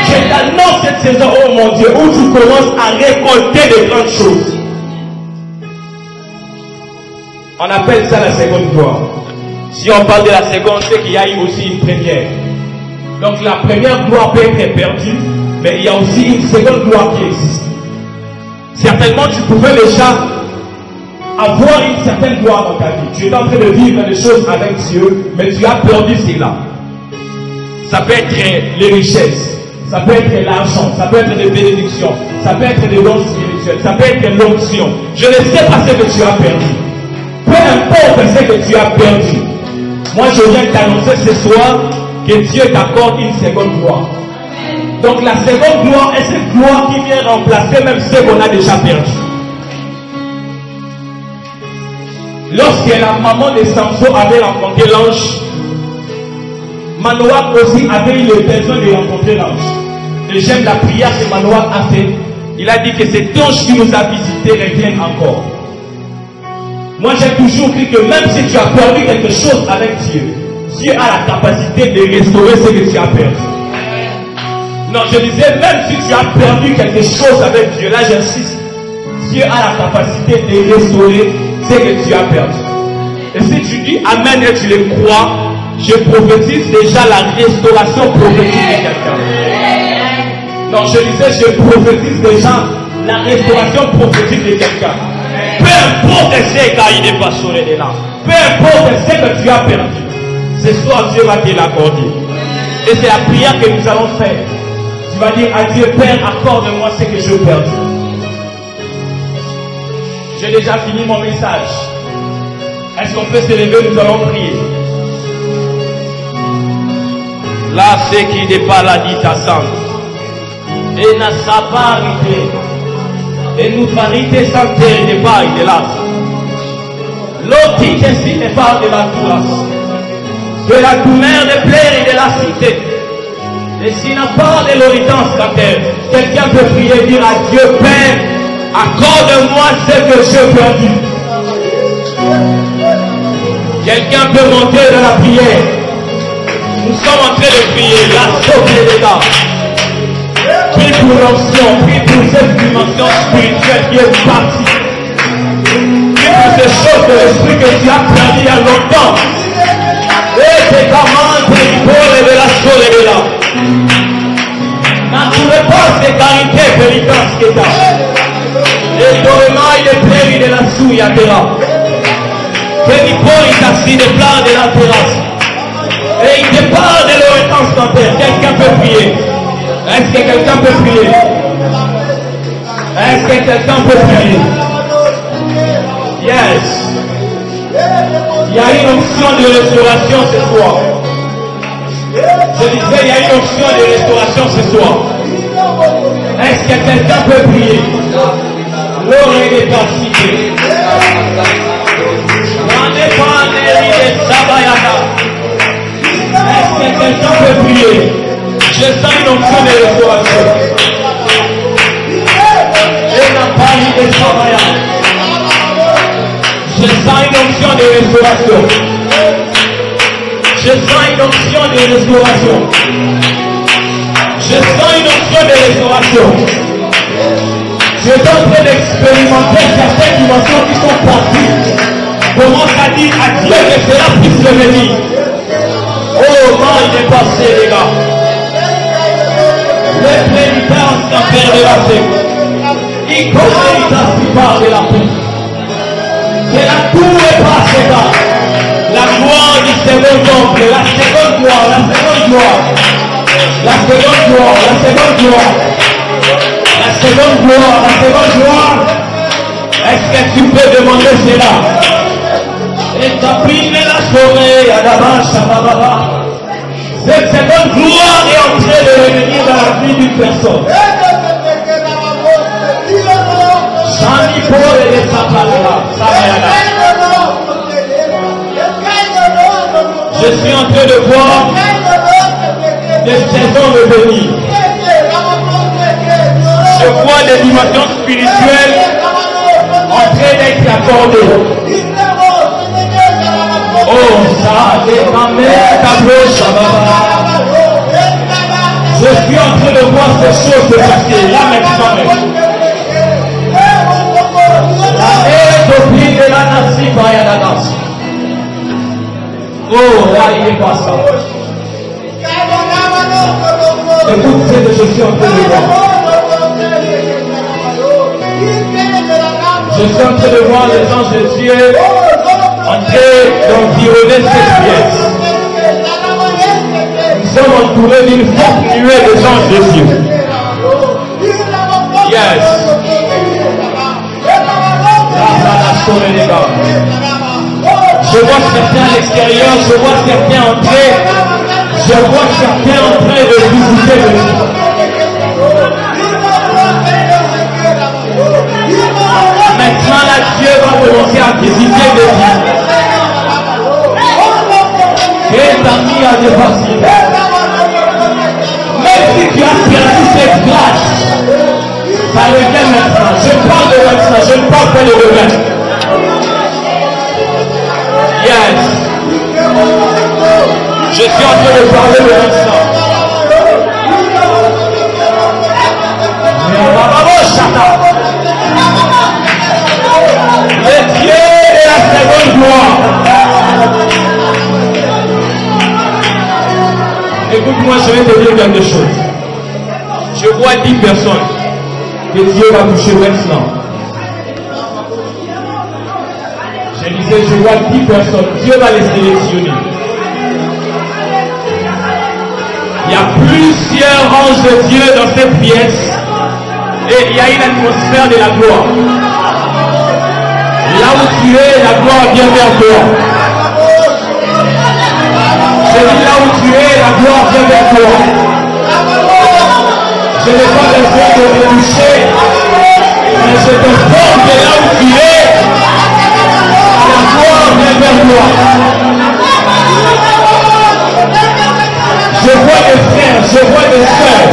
Je t'annonce cette saison, oh mon Dieu, où tu commences à récolter de grandes choses. On appelle ça la seconde gloire. Si on parle de la seconde, c'est qu'il y a eu aussi une première. Donc la première gloire peut être perdue, mais il y a aussi une seconde gloire qui existe. Certainement, tu pouvais déjà avoir une certaine gloire dans ta vie. Tu es en train de vivre des choses avec Dieu, mais tu as perdu cela. Ça peut être les richesses, ça peut être l'argent, ça peut être des bénédictions, ça peut être des dons spirituels, ça peut être l'onction. Je ne sais pas ce que tu as perdu. Peu importe ce que tu as perdu. Moi, je viens t'annoncer ce soir que Dieu t'accorde une seconde gloire. Donc la seconde gloire est cette gloire qui vient remplacer même ce qu'on a déjà perdu. Lorsque la maman de Samson avait rencontré l'ange, Manoah aussi avait eu le besoin de rencontrer l'ange. Et j'aime la prière que Manoah a fait. Il a dit que cet ange qui nous a visités revienne encore. Moi j'ai toujours cru que même si tu as perdu quelque chose avec Dieu, Dieu a la capacité de restaurer ce que tu as perdu. Non, je disais, même si tu as perdu quelque chose avec Dieu, là j'insiste, Dieu a la capacité de restaurer ce que tu as perdu. Et si tu dis Amen et tu le crois, je prophétise déjà la restauration prophétique de quelqu'un. Non, je disais, je prophétise déjà la restauration prophétique de quelqu'un. Peu importe ce qu'il n'est pas sauvé de là. Peu importe ce que tu as perdu. Ce soir, Dieu va te l'accorder. Et c'est la prière que nous allons faire. Tu vas dire à Dieu, Père, accorde-moi ce que je perdu. J'ai déjà fini mon message. Est-ce qu'on peut se lever? Nous allons prier. Là, ce qui n'est pas la dit à sang. Et n'a pas arrêté. Et nous parité sans terre n'est pas de là. L'autre qui ici n'est pas de la grâce. De la douleur de plaire et de la cité. Et s'il n'a pas de l'orientance la terre, quelqu'un peut prier et dire à Dieu, Père, accorde-moi ce que j'ai perdu. Quelqu'un peut monter dans la prière. Nous sommes en train de prier, la sauver les gars. Prie pour l'onction, prie pour cette dimension spirituelle qui est partie. Prie pour ces choses de l'esprit que tu as perdu il y a longtemps. Et tes commandes, pour de la sauver là. N'attendez pas ces qualités pénitence que tu as. Et dorement, il est plein de la souille à terre. Que du pont, il t'assit des plans de la terrasse. Et il te parle de l'orientance dans terre. Quelqu'un peut prier. Est-ce que quelqu'un peut prier? Est-ce que quelqu'un peut prier? Yes. Il y a une option de restauration ce soir. Je disais, il y a une option de restauration ce soir. Est-ce que quelqu'un peut prier? L'oreille est passée. Est-ce que quelqu'un peut prier? Je sens une option de restauration. Et n'a pas mis de travail. Je sens une option de restauration. Je sens une option de restauration. Je sens une option de restauration. Je suis en train d'expérimenter certaines dimensions qui sont parties. Commence à dire à Dieu que cela puisse revenir. Oh non, il est passé les gars. Les pénitences n'ont pas de la paix. Il connaît les part de la paix. C'est la cour est passée là. La gloire du second temple, la seconde gloire, la seconde gloire. La seconde gloire, la seconde gloire. La seconde gloire, la seconde gloire. Est-ce que tu peux demander cela? Et tapine la soirée à la vache à Baba. Cette seconde gloire est en train de revenir dans la vie d'une personne. Chani pour les sapalera, je suis en train de voir des saisons revenir. Je vois des dimensions spirituelles en train d'être accordées. Oh, ça dépend ta bouche. Je suis en train de voir ces choses se passer là maintenant. De la nation, oh, là il est pas ça. Écoute ce que je suis en train de voir. Je suis en train de voir les anges de Dieu en train d'environner cette pièce. Nous sommes entourés d'une forte nuée des anges de Dieu. Yes. Je vois certains à l'extérieur, je vois certains entrer, je vois certains en train de visiter le monde. commencé à visiter des vies. Et ta vie a dépassé. Même si tu as perdu cette grâce, ça revient maintenant. Je parle de maintenant, je ne parle pas de demain. Yes. Je suis en train de parler de maintenant. Le Dieu est la seconde gloire. Écoute-moi, je vais te dire quelque chose. Je vois 10 personnes que Dieu va toucher maintenant. Je disais, je vois 10 personnes. Dieu va les sélectionner. Il y a plusieurs anges de Dieu dans cette pièce. Et il y a une atmosphère de la gloire. Là où tu es, la gloire vient vers toi. Je dis là où tu es, la gloire vient vers toi. Je n'ai pas besoin de te toucher, mais je te forme que là où tu es, la gloire vient vers toi. Je vois des frères, je vois des sœurs,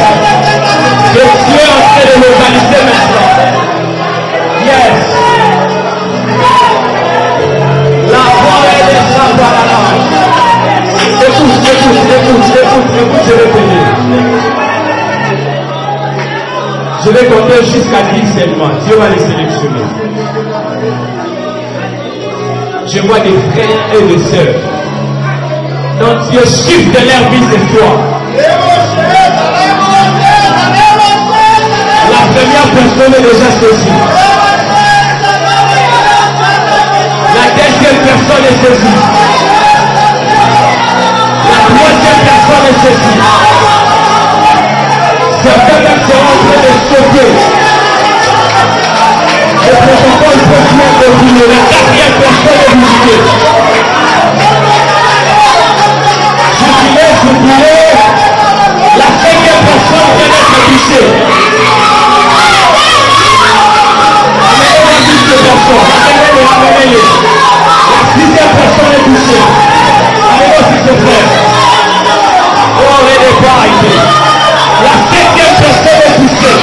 que Dieu est en train de localiser maintenant. Yes. La forêt des Sabarala. Écoute, je vais te dire. Je vais compter jusqu'à 10 seulement. Dieu va les sélectionner. Je vois des frères et des sœurs. Donc Dieu chiffre de leur vie ce soir. La première personne est déjà saisie. La deuxième personne est saisie. La troisième personne est saisie. Certains même seront en train de sauter. Le protocole continue de continuer. La quatrième personne est visitée. Jubilé. La cinquième personne vient d'être touchée. Amenez-moi 10 personnes. Amenez-les. La sixième personne est touchée. Amenez-moi s'il te plaît. Oh, les débats. La septième personne est touchée.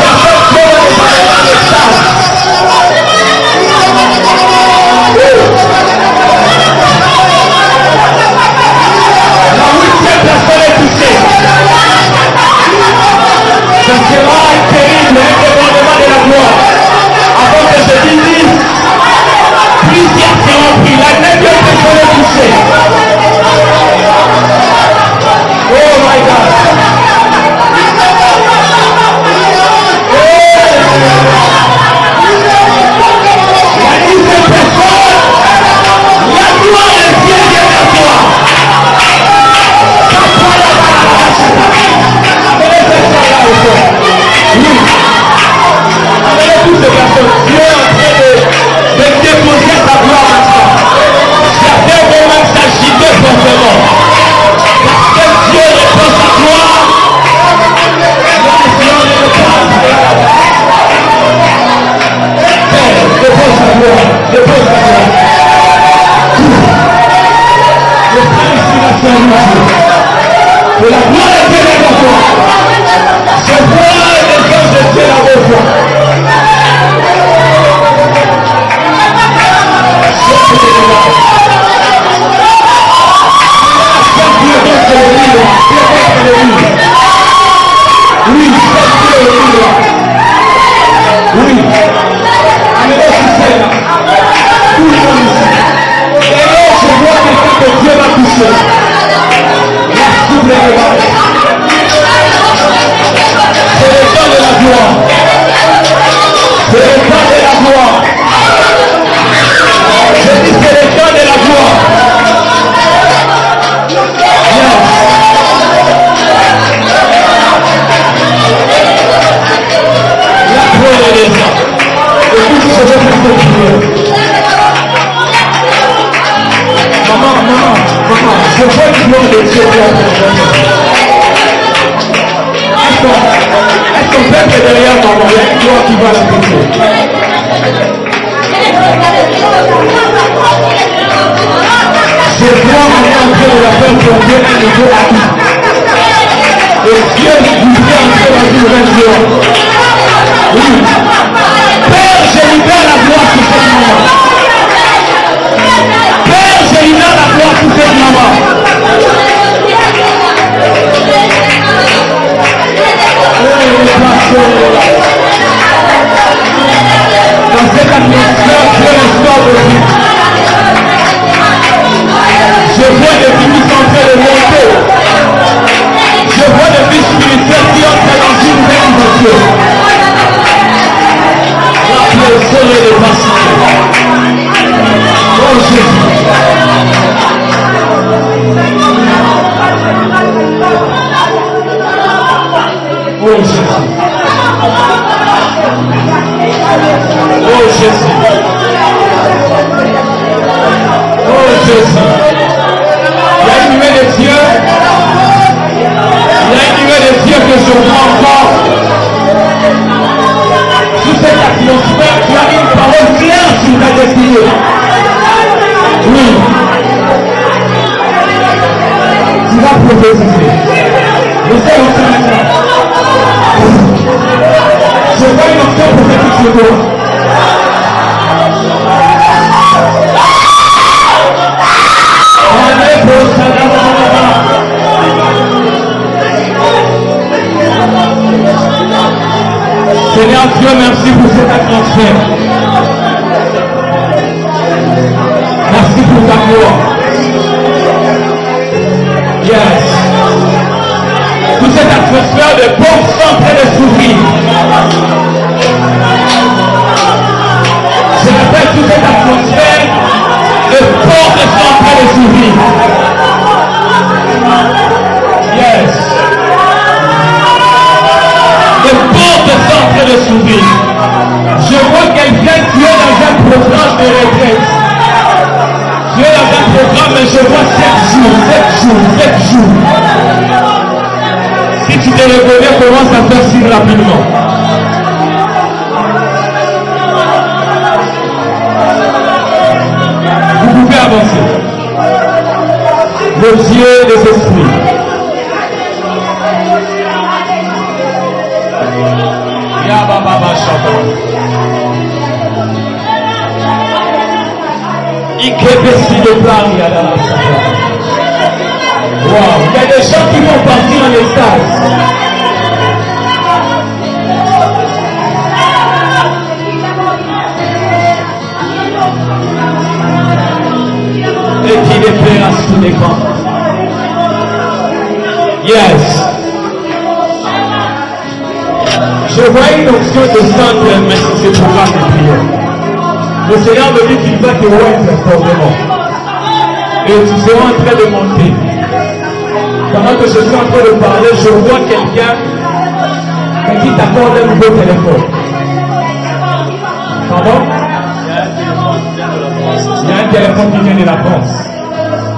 Personne ne peut pas dans le stade. La huitième personne Dieu de la faire tomber un niveau à tout. Et Dieu vous fait entrer dans une nouvelle joie. Oui. Père, je libère la gloire sur cette maman. Père, je libère la gloire sur cette maman. Dans cette atmosphère, Dieu restaure le vie. Je vois des vies en train de monter. Je vois des vies spirituelles qui entrent dans une nouvelle dimension. La personne est passée. Oh Jésus. Oh Jésus. Oh Jésus. Oh Jésus. Il y a une nuée de Dieu. Il y a une nuée de Dieu que je vois encore. Sous cette atmosphère, tu as une parole claire sur ta destinée. Oui. Tu vas prophétiser. Laissez l'enfant maintenant. Je vois une onction prophétique sur toi. Seigneur Dieu, merci pour cette atmosphère. Merci pour ta gloire. Yes. Toute cette atmosphère de portes sont en train de s'ouvrir. Je répète, toute cette atmosphère de portes sont en train de s'ouvrir. Yes. Les portes sont en train de s'ouvrir. Je vois quelqu'un qui est dans un programme de retraite. Tu es dans un programme, mais je vois 7 jours. Si tu te reconnais, commence à faire si rapidement. Vous pouvez avancer. Le Dieu des esprits. Yababa Shaba. Ikebesi de Paris à la wow, il y a des gens qui vont partir en extase. Et qui les plaira sous les camps. Yes. Je vois une option de centre, mais c'est ce programme de prière. Le Seigneur me dit qu'il va te oindre fortement. Et tu seras en train de monter. Pendant que je suis en train de parler, je vois quelqu'un qui t'accorde un nouveau téléphone. Pardon? Il y a un téléphone qui vient de la France.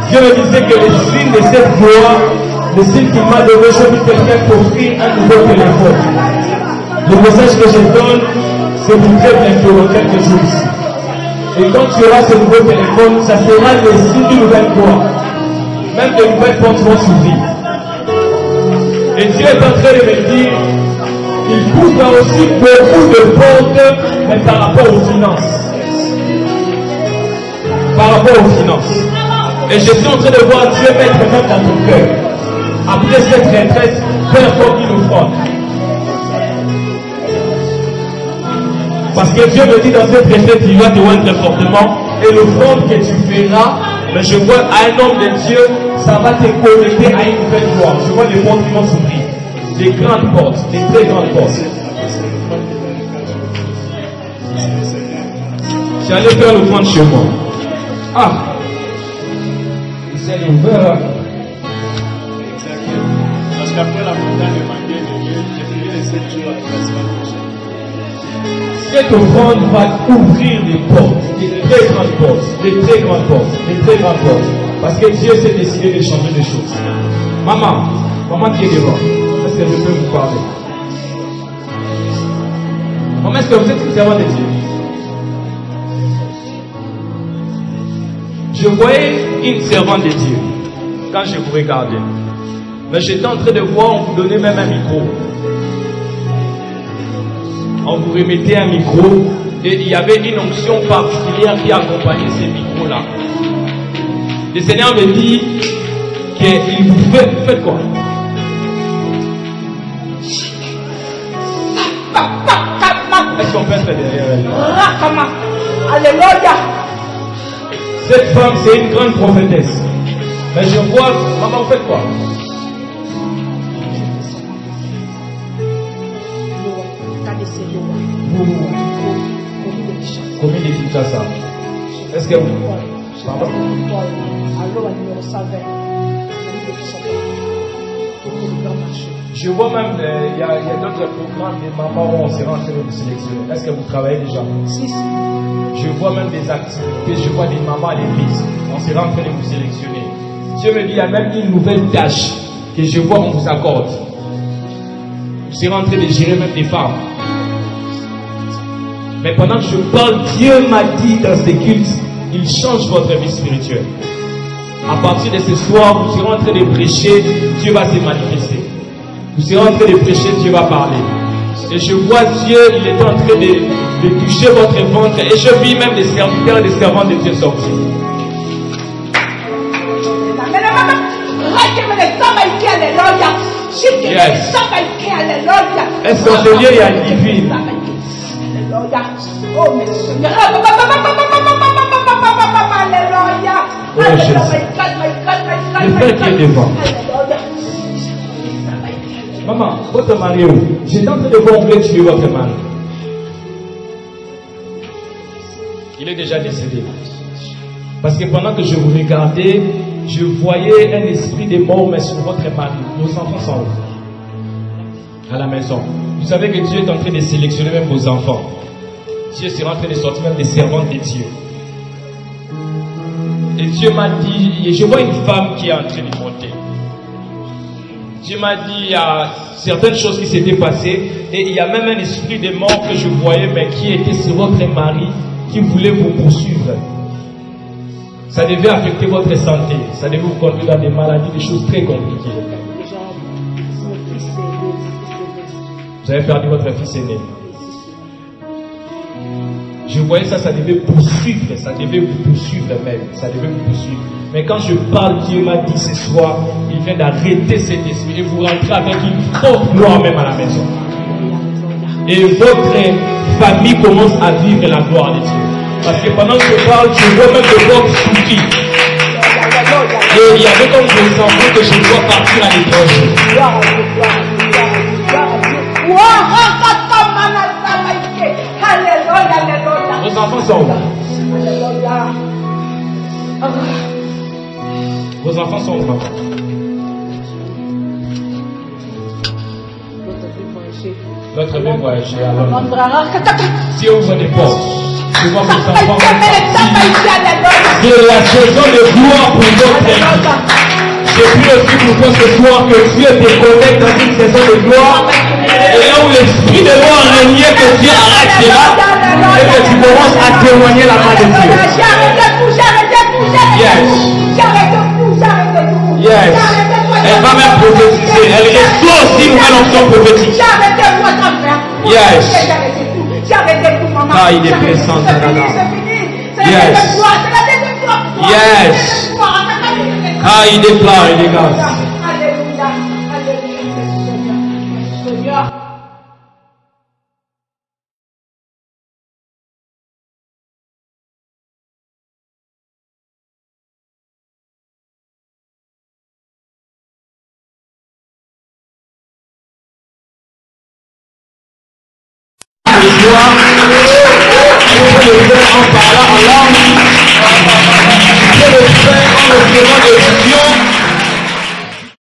Dieu me disait que les signes de cette gloire, le signe qu'il m'a donné, je veux quelqu'un t'offrir un nouveau téléphone. Le message que je donne, c'est pour très bientôt, dans quelques jours ici. Et quand tu auras ce nouveau téléphone, ça sera le signe d'une nouvelle gloire. Même de nouvelles portes vont s'ouvrir. Et Dieu est en train de me dire, il ouvre aussi beaucoup de portes, mais par rapport aux finances. Par rapport aux finances. Et je suis en train de voir Dieu mettre même dans ton cœur. Après cette retraite, peu importe une offrande. Parce que Dieu me dit dans cette retraite, il va te oindre fortement. Et l'offrande que tu feras, mais je vois à un homme de Dieu, ça va te connecter à une nouvelle gloire. Je vois les portes qui vont s'ouvrir. Des grandes portes, des très grandes portes. J'allais faire l'offrande chez moi. Ah! C'est ouvert. Parce qu'après la montagne de Mangué, j'ai prié les 7 jours avec la semaine prochaine. Cette offrande va ouvrir des portes, des très grandes portes, des très grandes portes, des très grandes portes. Parce que Dieu s'est décidé de changer les choses. Maman qui est devant, est-ce que je peux vous parler? Maman, est-ce que vous êtes une servante de Dieu? Je voyais une servante de Dieu. quand je vous regardais. Mais j'étais en train de voir, on vous donnait même un micro. On vous remettait un micro et il y avait une onction particulière qui accompagnait ces micros-là. Le Seigneur me dit qu'il vous fait, faites quoi? Est-ce qu'on peut être derrière elle? Alléluia. Cette femme, c'est une grande prophétesse. Mais je vois, maman, vous faites quoi? Combien de Kinshasa? Est-ce que vous... Pardon? Je vois même, il y a d'autres programmes des mamans où on sera en train de vous sélectionner. Est-ce que vous travaillez déjà? Si. Je vois même des activités, je vois des mamans à l'église. On sera en train de vous sélectionner. Dieu me dit, il y a même une nouvelle tâche que je vois qu'on vous accorde. Vous serez en train de gérer même des femmes. Mais pendant que je parle, Dieu m'a dit dans ce culte, il change votre vie spirituelle. À partir de ce soir, vous serez en train de prêcher, Dieu va se manifester. Vous serez en train de prêcher, Dieu va parler. Et je vois Dieu, il est en train de toucher votre ventre. Et je vis même des serviteurs et des servantes de Dieu sortir. Yes. Est-ce qu'en ce lieu il y a une divine? Oh, mais Seigneur. Oh, Jésus. Le Père qui est devant. Maman, votre mari où? J'étais en train de voir, on voulait tuer votre mari. Il est déjà décédé. Parce que pendant que je vous regardais, je voyais un esprit de mort, mais sur votre mari. Vos enfants sont où? À la maison. Vous savez que Dieu est en train de sélectionner même vos enfants. Dieu sera en train de sortir même des servantes de Dieu. Et Dieu m'a dit, je vois une femme qui est en train de monter. Dieu m'a dit, il y a certaines choses qui s'étaient passées et il y a même un esprit de mort que je voyais, mais qui était sur votre mari, qui voulait vous poursuivre. Ça devait affecter votre santé, ça devait vous conduire dans des maladies, des choses très compliquées. Vous avez perdu votre fils aîné. Je voyais ça, ça devait poursuivre, ça devait vous poursuivre même, ça devait vous poursuivre. Mais quand je parle, Dieu m'a dit ce soir, il vient d'arrêter cet esprit et vous rentrez avec une forte gloire même à la maison. Et votre famille commence à vivre la gloire de Dieu. Parce que pendant que je parle, je vois même de votre souffle. Et il y avait comme des enfants que je vois partir à l'étranger. Vos enfants sont où? Vos enfants sont où? Notre vie voyager à Londres. Si on ouvre des portes, je vois vos enfants c'est la saison de gloire pour votre vie. J'ai pu aussi pour toi ce soir que Dieu te connecte dans une saison de gloire. Et là où l'esprit de mort régnait, que Dieu arrête cela. Et que tu commences à témoigner la main de Dieu. Yes. Yes. Elle va même prophétiser. Elle reçoit aussi une nouvelle onction prophétique. Yes. Ah, il est pressant, Yes. Yes. Ah, il déclare, il dégage. On peut le faire en parlant en langue. On peut le faire en le faisant de vision.